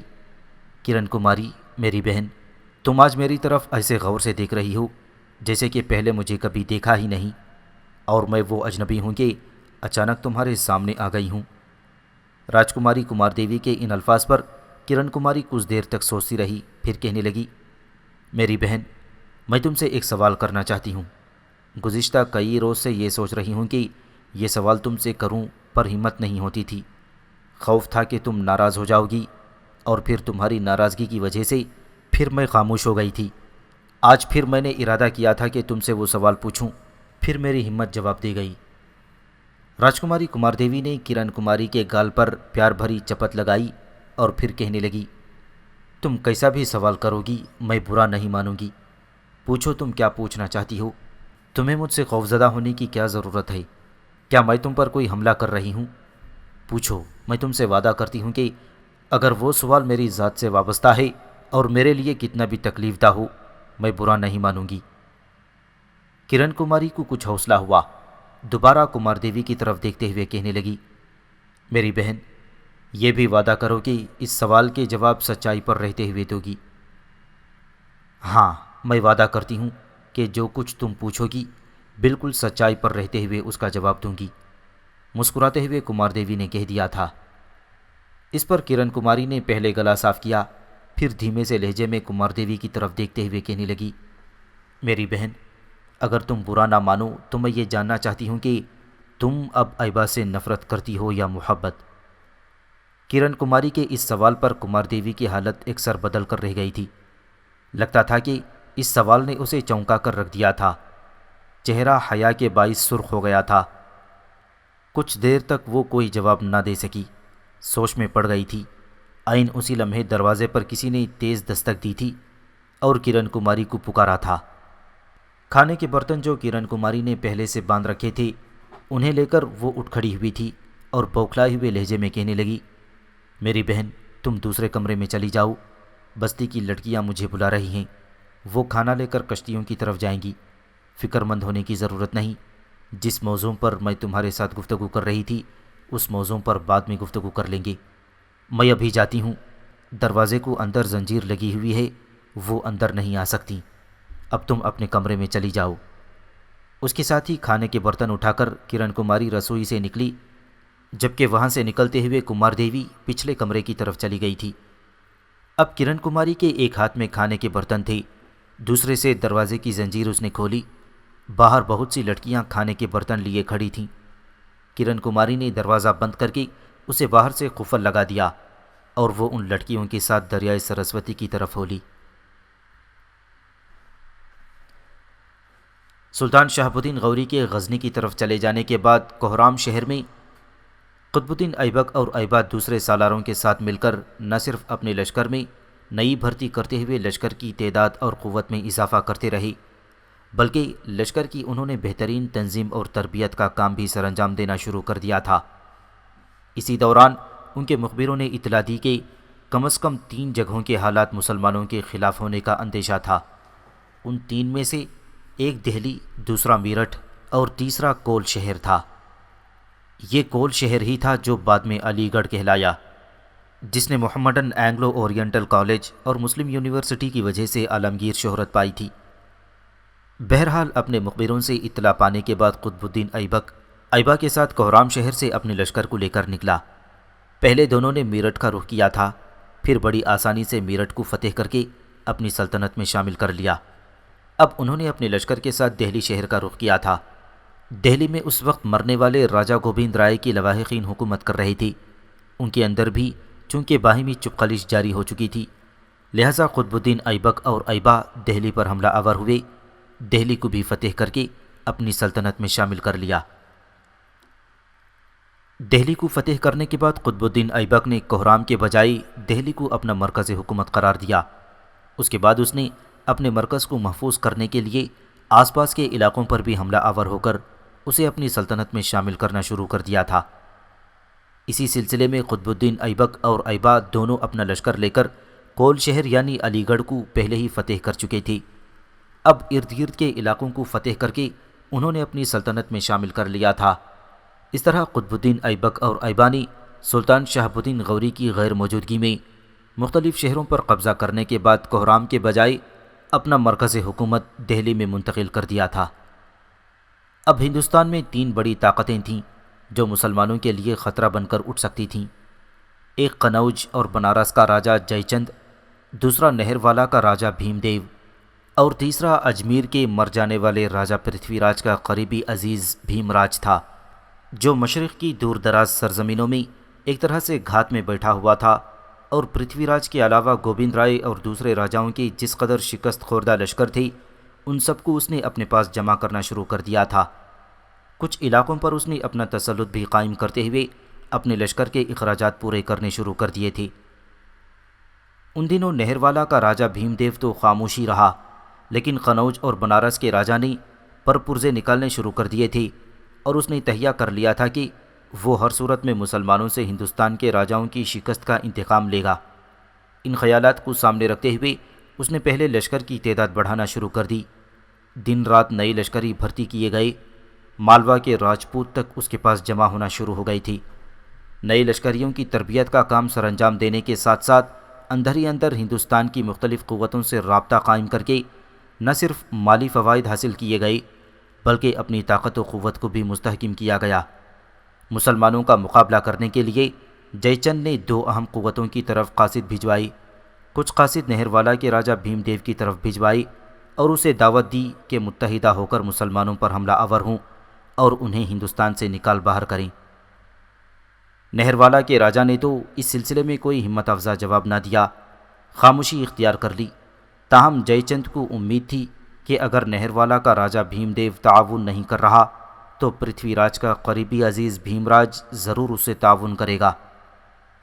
کرن کماری، میری بہن، تم آج میری طرف ایسے غور سے دیکھ رہی ہو جیسے کہ پہلے مجھے کبھی دیکھا ہی نہیں، اور میں وہ اجنبی ہوں کہ اچانک تمہارے سامنے آ گئی ہوں۔ راجکماری کمار دیوی کے ان الفاظ پر کرن کماری کچھ دیر تک سوچتی رہی، پھر کہنے لگی، میری بہن، میں تم سے ایک سوال کرنا چاہتی ہوں۔ گزشتہ کئی روز سے یہ سوچ رہی ہوں کہ یہ سوال تم سے کروں پر ہمت نہیں ہوتی تھی۔ خوف تھا کہ تم ناراض ہو جاؤ گی، اور پھر تمہاری ناراضگی کی وجہ سے پھر میں خاموش ہو گئی تھی۔ آج پھر میں نے ارادہ کیا تھا کہ تم سے وہ سوال پوچھوں، پھر میری ہمت جواب دے گئی۔ راجکماری کمار دیوی نے کرن کماری کے گال پر پیار بھری چپت لگائی اور پھر کہنے لگی، تم کیسا بھی سوال کرو گی میں برا نہیں مانوں گی، پوچھو تم کیا پوچھنا چاہتی ہو۔ تمہیں مجھ سے خوفزدہ ہونے کی کیا ضرورت ہے؟ کیا میں تم پر کوئی حملہ کر رہی ہوں؟ پوچھو، میں تم سے وعدہ کرتی ہوں کہ اگر وہ سوال میری ذات سے وابستہ ہے اور میرے لیے کتنا بھی تکلیف دہ ہو، میں برا نہیں مانوں گی۔ کرن کماری کو کچھ حوصلہ ہوا، دوبارہ کمار دیوی کی طرف دیکھتے ہوئے کہنے لگی، میری بہن، یہ بھی وعدہ کرو کہ اس سوال کے جواب سچائی پر رہتے ہوئے دو گی۔ ہاں، میں وعدہ کرتی ہوں کہ جو کچھ تم پوچھو گی بالکل سچائی پر رہتے ہوئے اس کا جواب دوں گی، مسکراتے ہوئے کمار دیوی نے کہہ دیا تھا۔ اس پر کرن کماری نے پہلے گلا صاف کیا، پھر دھیمے سے لہجے میں کمار دیوی کی طرف دیکھتے ہوئے کہنے لگی، میری بہن، اگر تم برا نہ مانو تو میں یہ جاننا چاہتی ہوں کہ تم اب ایبا سے نفرت کرتی ہو یا محبت؟ کرن کماری کے اس سوال پر کمار دیوی کی حالت ایک سر بدل کر رہ گئی تھی۔ لگتا تھا کہ اس سوال نے اسے چونکا کر رکھ دیا تھا۔ چہرہ حیا کے باعث سرخ ہو گیا تھا۔ کچھ دیر تک وہ کوئی جواب نہ دے سکی، سوچ میں پڑ گئی تھی۔ عین اسی لمحے دروازے پر کسی نے تیز دستک دی تھی اور کرن کماری کو پکارا تھا، کھانے کے برتن جو کرن کماری نے پہلے سے باندھ رکھے تھے انہیں لے کر وہ اٹھ کھڑی ہوئی تھی اور بوکھلائے ہوئے لہجے میں کہنے لگی، میری بہن تم دوسرے کمرے میں چلی جاؤ، بستی کی لڑکیاں مجھے بلا رہی ہیں، وہ کھانا لے کر کشتیوں کی طرف جائیں گی، فکر مند ہونے کی ضرورت نہیں، جس موضوع پر میں تمہارے ساتھ گفتگو کر رہی تھی اس موضوع پر بعد میں گفتگو کر لیں گے، میں ابھی جاتی ہوں، دروازے کو اندر زنجیر لگی ہوئی ہے، وہ اندر نہیں آ سکتی، اب تم اپنے کمرے میں چلی جاؤ۔ اس کے ساتھ ہی کھانے کے برتن اٹھا کر کرن کماری رسوئی سے نکلی، جبکہ وہاں سے نکلتے ہوئے کمار دیوی پچھلے کمرے کی طرف چلی گئی تھی۔ اب کرن کماری کے ایک ہاتھ میں کھانے کے برتن تھے، دوسرے سے دروازے کی زنجیر اس نے کھولی، باہر بہت سی لڑکیاں کھانے کے برتن لیے کھڑی تھیں۔ کرن کماری نے دروازہ بند کر کے اسے باہر سے قفل لگا دیا اور وہ ان لڑکیوں کے ساتھ دریائے سرسوتی کی طرف ہو لی۔ سلطان شہاب الدین غوری کے غزنی کی طرف چلے جانے کے بعد کوہرام شہر میں قطب الدین ایبک اور ایبا دوسرے سالاروں کے ساتھ مل کر نہ صرف اپنے لشکر میں نئی بھرتی کرتے ہوئے لشکر کی تعداد اور قوت میں اضافہ کرتے رہے، بلکہ لشکر کی انہوں نے بہترین تنظیم اور تربیت کا کام بھی سر انجام دینا شروع کر دیا تھا۔ اسی دوران ان کے مخبروں نے اطلاع دی کہ کم از کم 3 جگہوں کے حالات مسلمانوں کے خلاف ہونے کا اندیشہ تھا۔ ان 3 میں سے ایک دہلی، دوسرا میرٹھ اور تیسرا کول شہر تھا۔ یہ کول شہر ہی تھا جو بعد میں علی گڑھ کہلایا، جس نے محمڈن اینگلو اورینٹل کالج اور مسلم یونیورسٹی کی وجہ سے عالمگیر شہرت پائی تھی۔ بہرحال اپنے مخبروں سے اطلاع پانے کے بعد قطب الدین ایبک ایبا کے ساتھ کوہرام شہر سے اپنے لشکر کو لے کر نکلا۔ پہلے دونوں نے میرٹھ کا رخ کیا تھا، پھر بڑی آسانی سے میرٹھ کو فتح کر کے اپنی سلطنت میں شامل کر لیا۔ اب انہوں نے اپنے لشکر کے ساتھ دہلی شہر کا رخ کیا تھا۔ دہلی میں اس وقت مرنے والے راجہ گوبند رائے کی لواحقین حکومت کر رہی تھی، ان کے اندر بھی چونکہ باہمی چپقلش جاری ہو چکی تھی، لہذا قطب الدین ایبک اور ایبا دہلی پر حملہ آور ہوئے، دہلی کو بھی فتح کر کے اپنی سلطنت میں شامل کر لیا۔ دہلی کو فتح کرنے کے بعد قطب الدین ایبک نے کوہرام کے بجائے دہلی کو اپنا مرکز حکومت قرار دیا۔ اس کے بعد اس نے اپنے مرکز کو محفوظ کرنے کے لیے آس پاس کے علاقوں پر بھی حملہ آور ہو کر اسے اپنی سلطنت میں شامل کرنا شروع کر دیا تھا۔ اسی سلسلے میں قطب الدین ایبک اور ایبا دونوں اپنا لشکر لے کر کول شہر یعنی علی گڑھ کو پہلے ہی فتح کر چکے تھے۔ اب ارد گرد کے علاقوں کو فتح کر کے انہوں نے اپنی سلطنت میں شامل کر لیا تھا۔ اس طرح قطب الدین ایبک اور ایبا نے سلطان شہاب الدین غوری کی غیر موجودگی میں مختلف شہروں پر قبضہ کرنے کے بعد کوہرام کے بجائے اپنا مرکز حکومت دہلی میں منتقل کر دیا تھا۔ اب ہندوستان میں 3 بڑی طاقتیں تھیں جو مسلمانوں کے لیے خطرہ بن کر اٹھ سکتی تھیں۔ ایک قنوج اور بنارس کا راجہ جے چند، دوسرا نہر والا کا راجہ بھیم دیو اور تیسرا اجمیر کے مر جانے والے راجہ پرتھوی راج کا قریبی عزیز بھیم راج تھا، جو مشرق کی دور دراز سرزمینوں میں ایک طرح سے گھات میں بیٹھا ہوا تھا، اور پرتھوی راج کے علاوہ گوبند رائے اور دوسرے راجاؤں کے جس قدر شکست خوردہ لشکر تھے ان سب کو اس نے اپنے پاس جمع کرنا شروع کر دیا تھا۔ کچھ علاقوں پر اس نے اپنا تسلط بھی قائم کرتے ہوئے اپنے لشکر کے اخراجات پورے کرنے شروع کر دیے تھے۔ ان دنوں نہر والا کا راجہ بھیم دیو تو خاموشی رہا، لیکن قنوج اور بنارس کے راجہ نے پر پرزے نکالنے شروع کر دیے تھے، اور اس نے تہیہ کر لیا تھا کہ وہ ہر صورت میں مسلمانوں سے ہندوستان کے راجاؤں کی شکست کا انتقام لے گا۔ ان خیالات کو سامنے رکھتے ہوئے اس نے پہلے لشکر کی تعداد بڑھانا شروع کر دی۔ دن رات نئی لشکری بھرتی کیے گئے، مالوا کے راجپوت تک اس کے پاس جمع ہونا شروع ہو گئی تھی۔ نئے لشکریوں کی تربیت کا کام سر انجام دینے کے ساتھ ساتھ اندر ہی اندر ہندوستان کی مختلف قوتوں سے رابطہ قائم کر کے نہ صرف مالی فوائد حاصل کیے گئے بلکہ اپنی طاقت و قوت کو بھی مستحکم کیا گیا۔ مسلمانوں کا مقابلہ کرنے کے لیے جے چند نے 2 اہم قوتوں کی طرف قاصد بھجوائی، کچھ قاصد نہر والا کے راجہ بھیم دیو کی طرف بھجوائی اور اسے دعوت دی کہ متحدہ ہو کر مسلمانوں پر حملہ آور ہوں اور انہیں ہندوستان سے نکال باہر کریں۔ نہر والا کے راجہ نے تو اس سلسلے میں کوئی ہمت افزا جواب نہ دیا، خاموشی اختیار کر لی۔ تاہم جے چند کو امید تھی کہ اگر نہر والا کا راجہ بھیم دیو تعاون نہیں کر رہا تو پرتھوی راج کا قریبی عزیز بھیم راج ضرور اس سے تعاون کرے گا،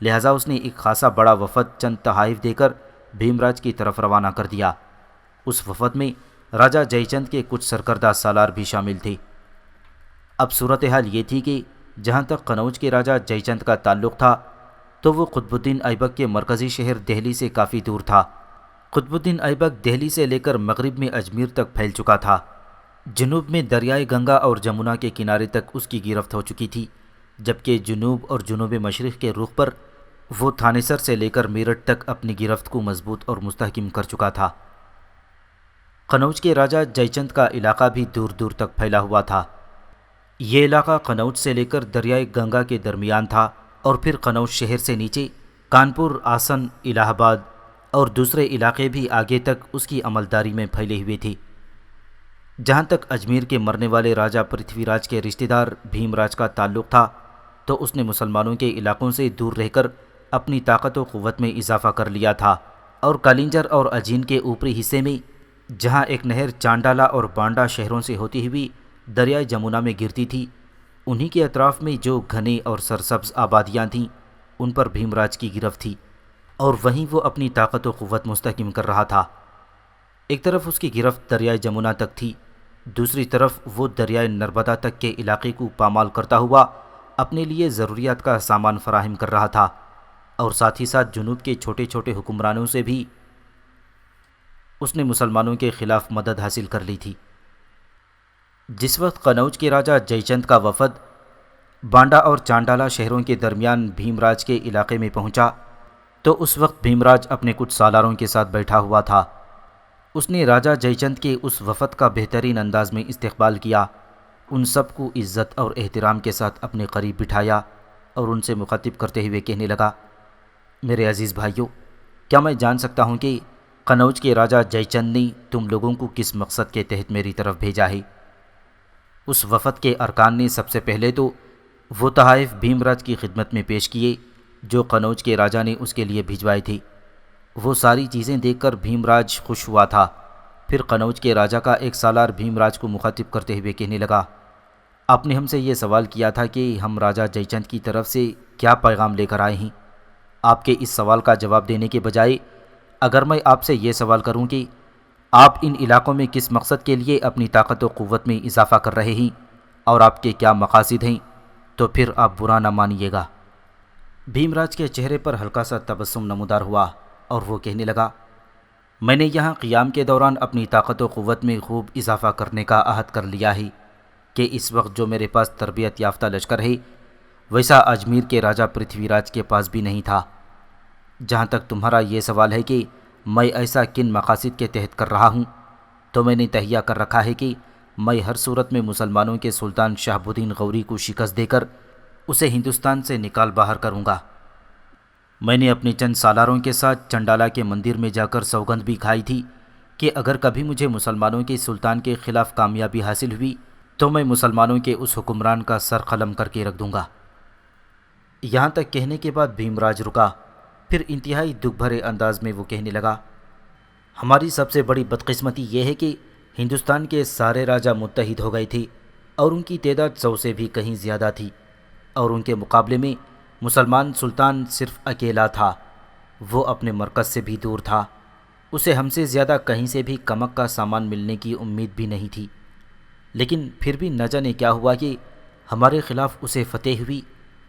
لہٰذا اس نے ایک خاصا بڑا وفد چند تحائف دے کر بھیم راج کی طرف روانہ کر دیا۔ اس وفد میں راجہ جے چند کے کچھ سرکردہ سالار بھی شامل تھے۔ اب صورتحال یہ تھی کہ جہاں تک قنوج کے راجہ جے چند کا تعلق تھا تو وہ قطب الدین ایبک کے مرکزی شہر دہلی سے کافی دور تھا۔ قطب الدین ایبک دہلی سے لے کر مغرب میں اجمیر تک پھیل چکا تھا۔ جنوب میں دریائے گنگا اور جمنا کے کنارے تک اس کی گرفت ہو چکی تھی، جبکہ جنوب اور جنوب مشرق کے رخ پر وہ تھانیسر سے لے کر میرٹھ تک اپنی گرفت کو مضبوط اور مستحکم کر چکا تھا۔ قنوج کے راجہ جے چند کا علاقہ بھی دور دور تک پھیلا ہوا تھا۔ یہ علاقہ قنوج سے لے کر دریائے گنگا کے درمیان تھا اور پھر قنوج شہر سے نیچے کانپور، آسن، الہ آباد اور دوسرے علاقے بھی آگے تک اس کی عملداری میں پھیلے ہوئے تھے۔ جہاں تک اجمیر کے مرنے والے راجہ پرتھوی راج کے رشتہ دار بھیم راج کا تعلق تھا تو اس نے مسلمانوں کے علاقوں سے دور رہ کر اپنی طاقت و قوت میں اضافہ کر لیا تھا، اور کالنجر اور اجین کے اوپری حصے میں جہاں ایک نہر چانڈالہ اور بانڈا شہروں سے ہوتی ہوئی دریائے جمنا میں گرتی تھی، انہی کے اطراف میں جو گھنے اور سرسبز آبادیاں تھیں ان پر بھیم راج کی گرفت تھی، اور وہیں وہ اپنی طاقت و قوت مستحکم کر رہا تھا۔ ایک طرف اس کی گرفت دریائے جمنا تک تھی، دوسری طرف وہ دریائے نرمدا تک کے علاقے کو پامال کرتا ہوا اپنے لیے ضروریات کا سامان فراہم کر رہا تھا، اور ساتھ ہی ساتھ جنوب کے چھوٹے چھوٹے حکمرانوں سے بھی اس نے مسلمانوں کے خلاف مدد حاصل کر لی تھی۔ جس وقت قنوج کے راجہ جے چند کا وفد بانڈا اور چانڈالہ شہروں کے درمیان بھیم راج کے علاقے میں پہنچا تو اس وقت بھیم راج اپنے کچھ سالاروں کے ساتھ بیٹھا ہوا تھا۔ اس نے راجہ جے چند کے اس وفد کا بہترین انداز میں استقبال کیا، ان سب کو عزت اور احترام کے ساتھ اپنے قریب بٹھایا اور ان سے مخاطب کرتے ہوئے کہنے لگا، میرے عزیز بھائیوں، کیا میں جان سکتا ہوں کہ قنوج کے راجہ جے چند نے تم لوگوں کو کس مقصد کے تحت میری طرف بھیجا ہے؟ اس وفد کے ارکان نے سب سے پہلے تو وہ تحائف بھیم راج کی خدمت میں پیش کیے جو قنوج کے راجہ نے اس کے لیے بھجوائے تھے۔ وہ ساری چیزیں دیکھ کر بھیم راج خوش ہوا تھا۔ پھر قنوج کے راجہ کا ایک سالار بھیم راج کو مخاطب کرتے ہوئے کہنے لگا، آپ نے ہم سے یہ سوال کیا تھا کہ ہم راجہ جے چند کی طرف سے کیا پیغام لے کر آئے ہیں۔ آپ کے اس سوال کا جواب دینے کے بجائے اگر میں آپ سے یہ سوال کروں کہ آپ ان علاقوں میں کس مقصد کے لیے اپنی طاقت و قوت میں اضافہ کر رہے ہیں اور آپ کے کیا مقاصد ہیں، تو پھر آپ برا نہ مانیے گا۔ بھیم راج کے چہرے پر ہلکا سا تبسم نمودار ہوا اور وہ کہنے لگا، میں نے یہاں قیام کے دوران اپنی طاقت و قوت میں خوب اضافہ کرنے کا عہد کر لیا ہے کہ اس وقت جو میرے پاس تربیت یافتہ لشکر ہے ویسا اجمیر کے راجہ پرتھوی راج کے پاس بھی نہیں تھا۔ جہاں تک تمہارا یہ سوال ہے کہ میں ایسا کن مقاصد کے تحت کر رہا ہوں، تو میں نے تہیہ کر رکھا ہے کہ میں ہر صورت میں مسلمانوں کے سلطان شہاب الدین غوری کو شکست دے کر اسے ہندوستان سے نکال باہر کروں گا۔ میں نے اپنے چند سالاروں کے ساتھ چنڈالہ کے مندر میں جا کر سوگند بھی کھائی تھی کہ اگر کبھی مجھے مسلمانوں کے سلطان کے خلاف کامیابی حاصل ہوئی تو میں مسلمانوں کے اس حکمران کا سر قلم کر کے رکھ دوں گا۔ یہاں تک کہنے کے بعد بھیم راج رکا، پھر انتہائی دکھ بھرے انداز میں وہ کہنے لگا، ہماری سب سے بڑی بدقسمتی یہ ہے کہ ہندوستان کے سارے راجہ متحد ہو گئے تھے اور ان کی تعداد 100 سے بھی کہیں زیادہ تھی، اور ان کے مقابلے میں مسلمان سلطان صرف اکیلا تھا۔ وہ اپنے مرکز سے بھی دور تھا، اسے ہم سے زیادہ کہیں سے بھی کمک کا سامان ملنے کی امید بھی نہیں تھی، لیکن پھر بھی نہ جانے کیا ہوا کہ ہمارے خلاف اسے فتح ہوئی،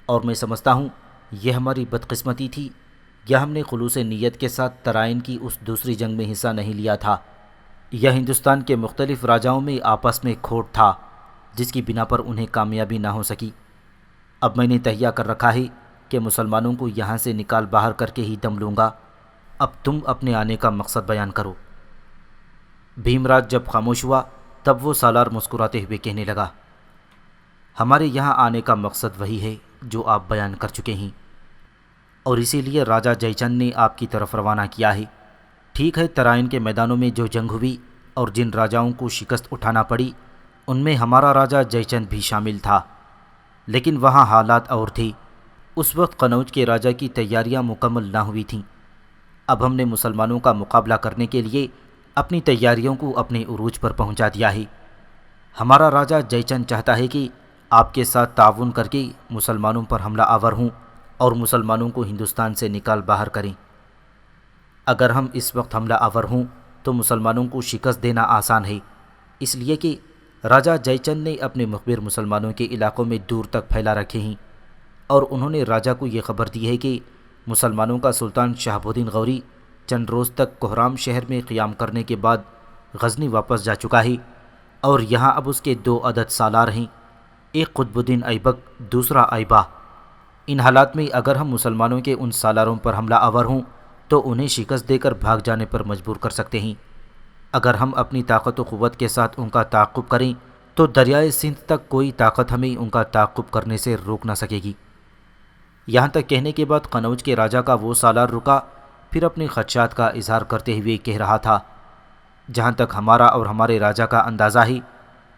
اور میں سمجھتا ہوں یہ ہماری بدقسمتی تھی یا ہم نے خلوص نیت کے ساتھ ترائن کی اس دوسری جنگ میں حصہ نہیں لیا تھا، یا ہندوستان کے مختلف راجاؤں میں آپس میں کھوٹ تھا جس کی بنا پر انہیں کامیابی نہ ہو سکی۔ اب میں نے تہیہ کر رکھا ہے کہ مسلمانوں کو یہاں سے نکال باہر کر کے ہی دم لوں گا۔ اب تم اپنے آنے کا مقصد بیان کرو۔ بھیم راج جب خاموش ہوا تب وہ سالار مسکراتے ہوئے کہنے لگا، ہمارے یہاں آنے کا مقصد وہی ہے جو آپ بیان کر چکے ہیں، اور اسی لیے راجہ جے چند نے آپ کی طرف روانہ کیا ہے۔ ٹھیک ہے، ترائن کے میدانوں میں جو جنگ ہوئی اور جن راجاؤں کو شکست اٹھانا پڑی ان میں ہمارا راجہ جے چند بھی شامل تھا، لیکن وہاں حالات اور تھے۔ اس وقت قنوج کے راجہ کی تیاریاں مکمل نہ ہوئی تھیں۔ اب ہم نے مسلمانوں کا مقابلہ کرنے کے لیے اپنی تیاریوں کو اپنے عروج پر پہنچا دیا ہے۔ ہمارا راجہ جے چند چاہتا ہے کہ آپ کے ساتھ تعاون کر کے مسلمانوں پر حملہ آور ہوں اور مسلمانوں کو ہندوستان سے نکال باہر کریں۔ اگر ہم اس وقت حملہ آور ہوں تو مسلمانوں کو شکست دینا آسان ہے، اس لیے کہ راجہ جے چند نے اپنے مخبر مسلمانوں کے علاقوں میں دور تک پھیلا رکھے ہیں، اور انہوں نے راجہ کو یہ خبر دی ہے کہ مسلمانوں کا سلطان شہاب الدین غوری چند روز تک کوہرام شہر میں قیام کرنے کے بعد غزنی واپس جا چکا ہے، اور یہاں اب اس کے 2 عدد سالار ہیں، ایک قطب الدین ایبک، دوسرا ایبا۔ ان حالات میں اگر ہم مسلمانوں کے ان سالاروں پر حملہ آور ہوں تو انہیں شکست دے کر بھاگ جانے پر مجبور کر سکتے ہیں۔ اگر ہم اپنی طاقت و قوت کے ساتھ ان کا تعاقب کریں تو دریائے سندھ تک کوئی طاقت ہمیں ان کا تعاقب کرنے سے روک نہ سکے گی۔ یہاں تک کہنے کے بعد قنوج کے راجہ کا وہ سالار رکا، پھر اپنے خدشات کا اظہار کرتے ہوئے کہہ رہا تھا، جہاں تک ہمارا اور ہمارے راجہ کا اندازہ ہے،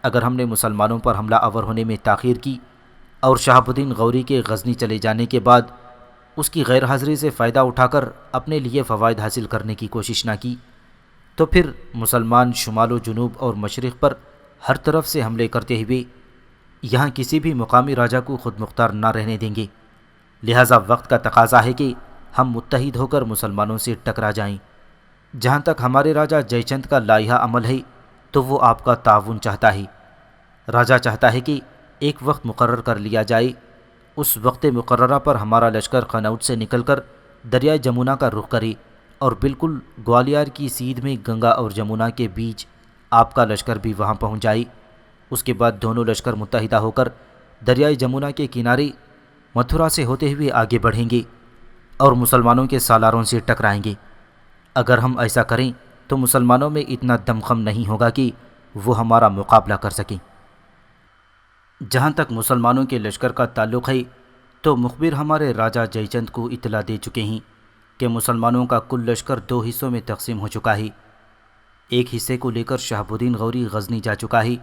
اگر ہم نے مسلمانوں پر حملہ آور ہونے میں تاخیر کی اور شہاب الدین غوری کے غزنی چلے جانے کے بعد اس کی غیر حاضری سے فائدہ اٹھا کر اپنے لیے فوائد حاصل کرنے کی کوشش نہ کی، تو پھر مسلمان شمال و جنوب اور مشرق پر ہر طرف سے حملے کرتے ہوئے یہاں کسی بھی مقامی راجہ کو خود مختار نہ رہنے دیں گے۔ لہٰذا وقت کا تقاضا ہے کہ ہم متحد ہو کر مسلمانوں سے ٹکرا جائیں۔ جہاں تک ہمارے راجہ جے چند کا لائحہ عمل ہے تو وہ آپ کا تعاون چاہتا ہے۔ راجہ چاہتا ہے کہ ایک وقت مقرر کر لیا جائے، اس وقت مقررہ پر ہمارا لشکر قنوج سے نکل کر دریائے جمنا کا رخ کرے اور بالکل گوالیار کی سیدھ میں گنگا اور جمنا کے بیچ آپ کا لشکر بھی وہاں پہنچ جائے۔ اس کے بعد دونوں لشکر متحدہ ہو کر دریائے جمنا کے کنارے متھرا سے ہوتے ہوئے آگے بڑھیں گے اور مسلمانوں کے سالاروں سے ٹکرائیں گے۔ اگر ہم ایسا کریں تو مسلمانوں میں اتنا دمخم نہیں ہوگا کہ وہ ہمارا مقابلہ کر سکیں۔ جہاں تک مسلمانوں کے لشکر کا تعلق ہے تو مخبر ہمارے راجہ جے چند کو اطلاع دے چکے ہیں کہ مسلمانوں کا کل لشکر 2 حصوں میں تقسیم ہو چکا ہے۔ ایک حصے کو لے کر شہاب الدین غوری غزنی جا چکا ہے،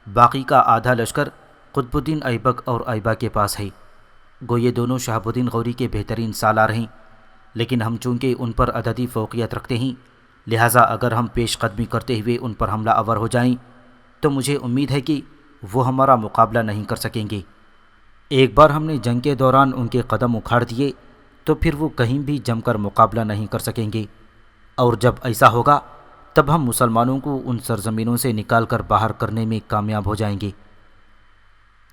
باقی کا آدھا لشکر قطب الدین ایبک اور ایبا کے پاس ہے۔ گو یہ دونوں شہاب الدین غوری کے بہترین سالار ہیں، لیکن ہم چونکہ ان پر عددی فوقیت رکھتے ہیں، لہٰذا اگر ہم پیش قدمی کرتے ہوئے ان پر حملہ آور ہو جائیں تو مجھے امید ہے کہ وہ ہمارا مقابلہ نہیں کر سکیں گے۔ ایک بار ہم نے جنگ کے دوران ان کے قدم اکھاڑ دیے تو پھر وہ کہیں بھی جم کر مقابلہ نہیں کر سکیں گے، اور جب ایسا ہوگا تب ہم مسلمانوں کو ان سرزمینوں سے نکال کر باہر کرنے میں کامیاب ہو جائیں گے۔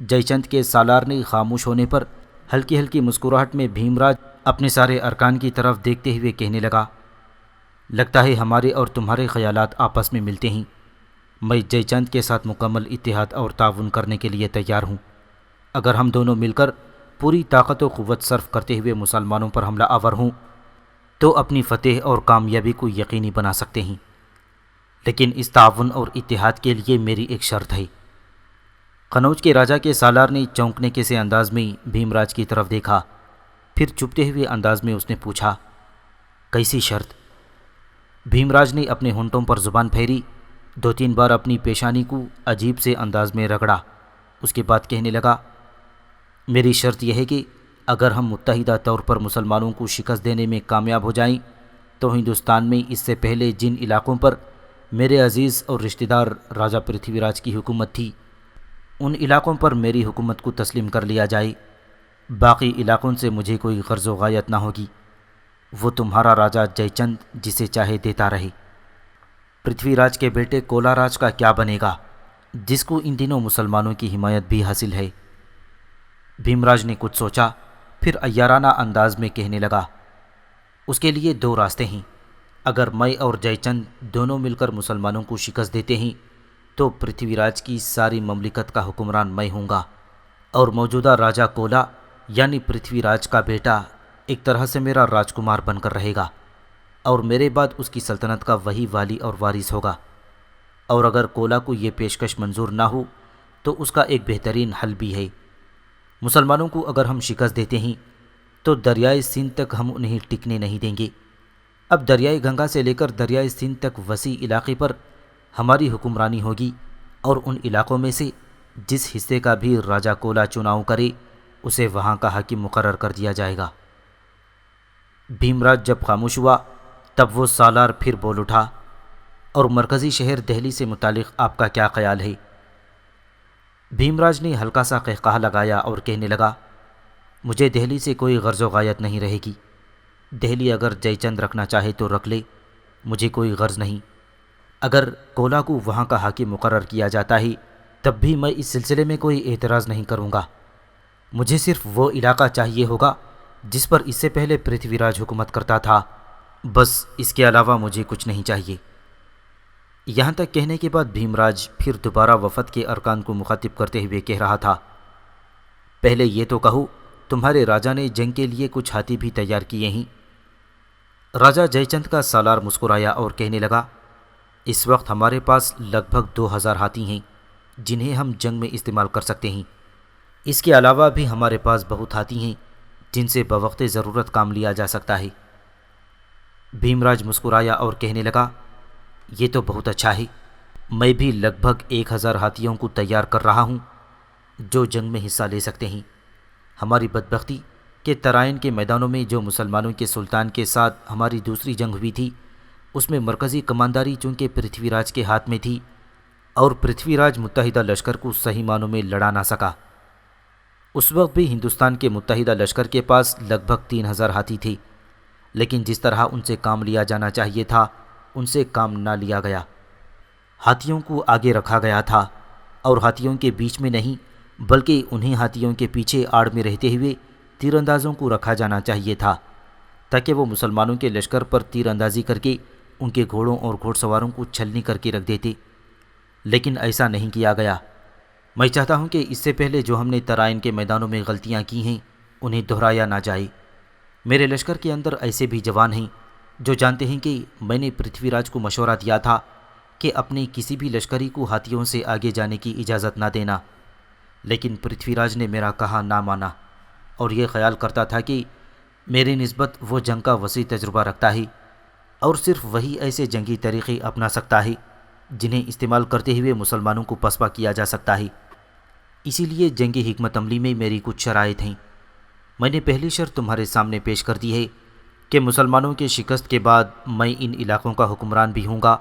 جے چند کے سالار نے خاموش ہونے پر ہلکی ہلکی مسکراہٹ میں بھیم راج اپنے سارے ارکان کی طرف دیکھتے ہوئے کہنے لگا، لگتا ہے ہمارے اور تمہارے خیالات آپس میں ملتے ہیں۔ میں جے چند کے ساتھ مکمل اتحاد اور تعاون کرنے کے لیے تیار ہوں۔ اگر ہم دونوں مل کر پوری طاقت و قوت صرف کرتے ہوئے مسلمانوں پر حملہ آور ہوں تو اپنی فتح اور کامیابی کو یقینی بنا سکتے ہیں، لیکن اس تعاون اور اتحاد کے لیے میری ایک شرط ہے۔ قنوج کے راجہ کے سالار نے چونکنے کے سے انداز میں بھیم راج کی طرف دیکھا، پھر چپتے ہوئے انداز میں اس نے پوچھا، کیسی شرط؟ بھیم راج نے اپنے ہونٹوں پر زبان پھیری، 2-3 بار اپنی پیشانی کو عجیب سے انداز میں رگڑا، اس کے بعد کہنے لگا، میری شرط یہ ہے کہ اگر ہم متحدہ طور پر مسلمانوں کو شکست دینے میں کامیاب ہو جائیں تو ہندوستان میں اس سے پہلے جن علاقوں پر میرے عزیز اور رشتہ دار راجہ پرتھوی راج کی حکومت تھی ان علاقوں پر میری حکومت کو تسلیم کر لیا جائے۔ باقی علاقوں سے مجھے کوئی غرض و غایت نہ ہوگی، وہ تمہارا راجہ جے چند جسے چاہے دیتا رہے۔ پرتھوی راج کے بیٹے کولا راج کا کیا بنے گا، جس کو ان دنوں مسلمانوں کی حمایت بھی حاصل ہے؟ بھیم راج نے کچھ سوچا، پھر عیارانہ انداز میں کہنے لگا، اس کے لیے 2 راستے ہیں۔ اگر میں اور جے چند دونوں مل کر مسلمانوں کو شکست دیتے ہیں تو پرتھوی راج کی ساری مملکت کا حکمران میں ہوں گا، اور موجودہ راجہ کولا یعنی پرتھوی راج کا بیٹا ایک طرح سے میرا راجکمار بن کر رہے گا، اور میرے بعد اس کی سلطنت کا وہی والی اور وارث ہوگا۔ اور اگر کولا کو یہ پیشکش منظور نہ ہو تو اس کا ایک بہترین حل بھی ہے۔ مسلمانوں کو اگر ہم شکست دیتے ہیں تو دریائے سندھ تک ہم انہیں ٹکنے نہیں دیں گے۔ اب دریائے گنگا سے لے کر دریائے سندھ تک وسیع علاقے پر ہماری حکمرانی ہوگی، اور ان علاقوں میں سے جس حصے کا بھی راجہ کولا چناؤ کرے اسے وہاں کا حاکم مقرر کر دیا جائے گا۔ بھیم راج جب خاموش ہوا تب وہ سالار پھر بول اٹھا، اور مرکزی شہر دہلی سے متعلق آپ کا کیا خیال ہے؟ بھیم راج نے ہلکا سا قہقہہ لگایا اور کہنے لگا، مجھے دہلی سے کوئی غرض و غایت نہیں رہے گی۔ دہلی اگر جے چند رکھنا چاہے تو رکھ لے، مجھے کوئی غرض نہیں، اگر کولا کو وہاں کا حاکم مقرر کیا جاتا ہے تب بھی میں اس سلسلے میں کوئی اعتراض نہیں کروں گا۔ مجھے صرف وہ علاقہ چاہیے ہوگا جس پر اس سے پہلے پرتھوی راج حکومت کرتا تھا، بس اس کے علاوہ مجھے کچھ نہیں چاہیے۔ یہاں تک کہنے کے بعد بھیم راج پھر دوبارہ وفد کے ارکان کو مخاطب کرتے ہوئے کہہ رہا تھا، پہلے یہ تو کہو تمہارے راجا نے جنگ کے لیے کچھ ہاتھی بھی تیار کیے ہیں؟ راجا جے چند کا سالار مسکرایا اور کہنے لگا، اس وقت ہمارے پاس لگ بھگ 2000 ہاتھی ہیں جنہیں ہم جنگ میں استعمال کر سکتے ہیں۔ اس کے علاوہ بھی ہمارے پاس بہت ہاتھی ہیں جن سے بوقت ضرورت کام لیا جا سکتا ہے۔ بھیم راج مسکرایا اور کہنے لگا، یہ تو بہت اچھا ہے، میں بھی لگ بھگ 1000 ہاتھیوں کو تیار کر رہا ہوں جو جنگ میں حصہ لے سکتے ہیں۔ ہماری بدبختی کہ ترائن کے میدانوں میں جو مسلمانوں کے سلطان کے ساتھ ہماری دوسری جنگ ہوئی تھی اس میں مرکزی کمانداری چونکہ پرتھوی راج کے ہاتھ میں تھی اور پرتھوی راج متحدہ لشکر کو صحیح معنوں میں لڑا نہ سکا۔ اس وقت بھی ہندوستان کے متحدہ لشکر کے پاس لگ بھگ 3000 ہاتھی تھے، لیکن جس طرح ان سے کام لیا جانا چاہیے تھا ان سے کام نہ لیا گیا۔ ہاتھیوں کو آگے رکھا گیا تھا اور ہاتھیوں کے بیچ میں نہیں بلکہ انہیں ہاتھیوں کے پیچھے آڑ میں رہتے ہوئے تیر اندازوں کو رکھا جانا چاہیے تھا تاکہ وہ مسلمانوں کے لشکر پر تیر اندازی کر کے ان کے گھوڑوں اور گھوڑ سواروں کو چھلنی کر کے رکھ دیتے، لیکن ایسا نہیں کیا گیا۔ میں چاہتا ہوں کہ اس سے پہلے جو ہم نے ترائن کے میدانوں میں غلطیاں کی ہیں انہیں دہرایا نہ جائے۔ میرے لشکر کے اندر ایسے بھی جوان ہیں جو جانتے ہیں کہ میں نے پرتھوی راج کو مشورہ دیا تھا کہ اپنے کسی بھی لشکری کو ہاتھیوں سے آگے جانے کی اجازت نہ دینا، لیکن پرتھوی راج نے میرا کہا نہ مانا اور یہ خیال کرتا تھا کہ میرے نسبت وہ جنگ کا وسیع تجربہ رکھتا ہے اور صرف وہی ایسے جنگی طریقے اپنا سکتا ہے جنہیں استعمال کرتے ہوئے مسلمانوں کو پسپا کیا جا سکتا ہے۔ اسی لیے جنگی حکمت عملی میں میری کچھ شرائط ہیں۔ میں نے پہلی شرط تمہارے سامنے پیش کر دی ہے کہ مسلمانوں کے شکست کے بعد میں ان علاقوں کا حکمران بھی ہوں گا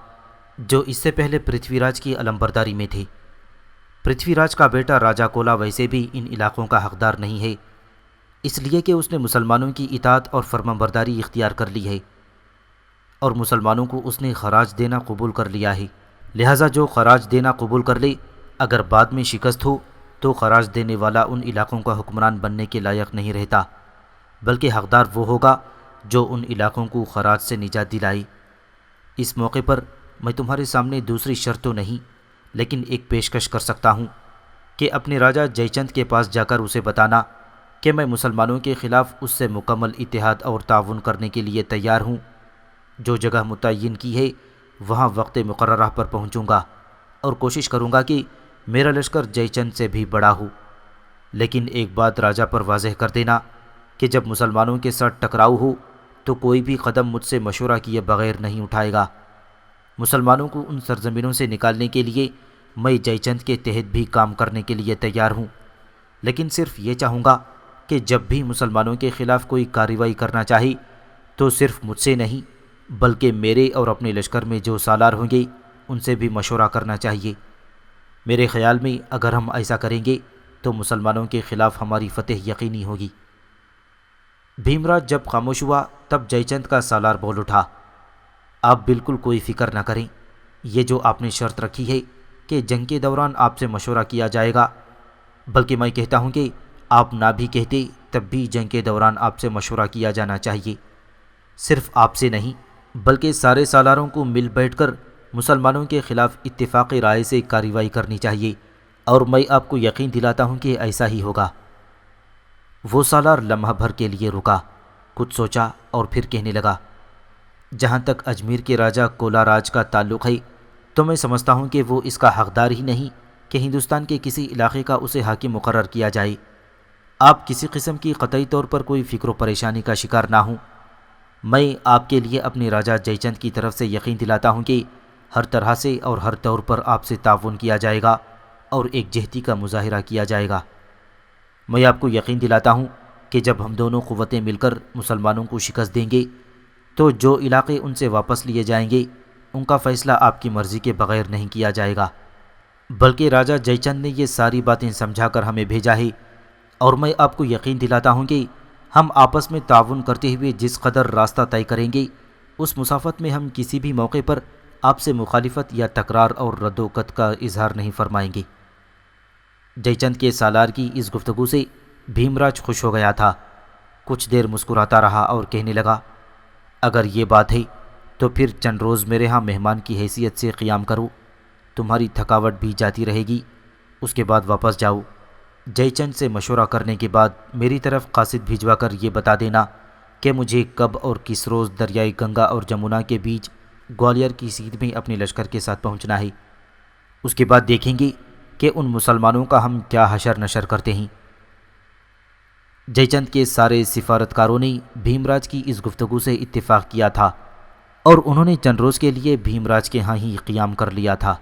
جو اس سے پہلے پرتھوی راج کی علمبرداری میں تھے۔ پرتھوی راج کا بیٹا راجا کولا ویسے بھی ان علاقوں کا حقدار نہیں ہے، اس لیے کہ اس نے مسلمانوں کی اطاعت اور فرمانبرداری اختیار کر لی ہے اور مسلمانوں کو اس نے خراج دینا قبول کر لیا ہے، لہٰذا جو خراج دینا قبول کر لے اگر بعد میں شکست ہو تو خراج دینے والا ان علاقوں کا حکمران بننے کے لائق نہیں رہتا، بلکہ حقدار وہ ہوگا جو ان علاقوں کو خراج سے نجات دلائے۔ اس موقع پر میں تمہارے سامنے دوسری شرط تو نہیں لیکن ایک پیشکش کر سکتا ہوں کہ اپنے راجا جے چند کے پاس جا کر اسے بتانا کہ میں مسلمانوں کے خلاف اس سے مکمل اتحاد اور تعاون کرنے کے لیے تیار ہوں۔ جو جگہ متعین کی ہے وہاں وقت مقررہ پر پہنچوں گا اور کوشش کروں گا کہ میرا لشکر جے چند سے بھی بڑا ہو، لیکن ایک بات راجا پر واضح کر دینا کہ جب مسلمانوں کے ساتھ ٹکراؤ ہو تو کوئی بھی قدم مجھ سے مشورہ کیے بغیر نہیں اٹھائے گا۔ مسلمانوں کو ان سرزمینوں سے نکالنے کے لیے میں جے چند کے تحت بھی کام کرنے کے لیے تیار ہوں، لیکن صرف یہ چاہوں گا کہ جب بھی مسلمانوں کے خلاف کوئی کارروائی کرنا چاہے تو صرف مجھ سے نہیں بلکہ میرے اور اپنے لشکر میں جو سالار ہوں گے ان سے بھی مشورہ کرنا چاہیے۔ میرے خیال میں اگر ہم ایسا کریں گے تو مسلمانوں کے خلاف ہماری فتح یقینی ہوگی۔ بھیم راج جب خاموش ہوا تب جے چند کا سالار بول اٹھا، آپ بالکل کوئی فکر نہ کریں، یہ جو آپ نے شرط رکھی ہے کہ جنگ کے دوران آپ سے مشورہ کیا جائے گا، بلکہ میں کہتا ہوں کہ آپ نہ بھی کہتے تب بھی جنگ کے دوران آپ سے مشورہ کیا جانا چاہیے۔ صرف آپ سے نہیں بلکہ سارے سالاروں کو مل بیٹھ کر مسلمانوں کے خلاف اتفاقی رائے سے کارروائی کرنی چاہیے اور میں آپ کو یقین دلاتا ہوں کہ ایسا ہی ہوگا۔ وہ سالار لمحہ بھر کے لیے رکا، کچھ سوچا اور پھر کہنے لگا، جہاں تک اجمیر کے راجا کولا راج کا تعلق ہے تو میں سمجھتا ہوں کہ وہ اس کا حقدار ہی نہیں کہ ہندوستان کے کسی علاقے کا اسے حاکم مقرر کیا جائے۔ آپ کسی قسم کی قطعی طور پر کوئی فکر و پریشانی کا شکار نہ ہوں۔ میں آپ کے لیے اپنے راجا جے چند کی طرف سے یقین دلاتا ہوں کہ ہر طرح سے اور ہر طور پر آپ سے تعاون کیا جائے گا اور ایک جہتی کا مظاہرہ کیا جائے گا۔ میں آپ کو یقین دلاتا ہوں کہ جب ہم دونوں قوتیں مل کر مسلمانوں کو شکست دیں گے تو جو علاقے ان سے واپس لیے جائیں گے ان کا فیصلہ آپ کی مرضی کے بغیر نہیں کیا جائے گا، بلکہ راجا جے چند نے یہ ساری باتیں سمجھا کر ہمیں بھیجا ہے، اور میں آپ کو یقین دلاتا ہوں کہ ہم آپس میں تعاون کرتے ہوئے جس قدر راستہ طے کریں گے اس مسافت میں ہم کسی بھی موقع پر آپ سے مخالفت یا تکرار اور رد و قط کا اظہار نہیں فرمائیں گے۔ جے چند کے سالار کی اس گفتگو سے بھیم راج خوش ہو گیا تھا۔ کچھ دیر مسکراتا رہا اور کہنے لگا، اگر یہ بات ہے تو پھر چند روز میرے ہاں مہمان کی حیثیت سے قیام کرو، تمہاری تھکاوٹ بھی جاتی رہے گی، اس کے بعد واپس جاؤ۔ جے چند سے مشورہ کرنے کے بعد میری طرف قاصد بھیجوا کر یہ بتا دینا کہ مجھے کب اور کس روز دریائے گنگا اور جمنا کے بیچ گوالیر کی سیدھ میں اپنے لشکر کے ساتھ پہنچنا ہے۔ اس کے بعد دیکھیں گے کہ ان مسلمانوں کا ہم کیا حشر نشر کرتے ہیں۔ جے چند کے سارے سفارتکاروں نے بھیم راج کی اس گفتگو سے اتفاق کیا تھا اور انہوں نے چند روز کے لیے بھیم راج کے ہاں ہی قیام کر لیا تھا۔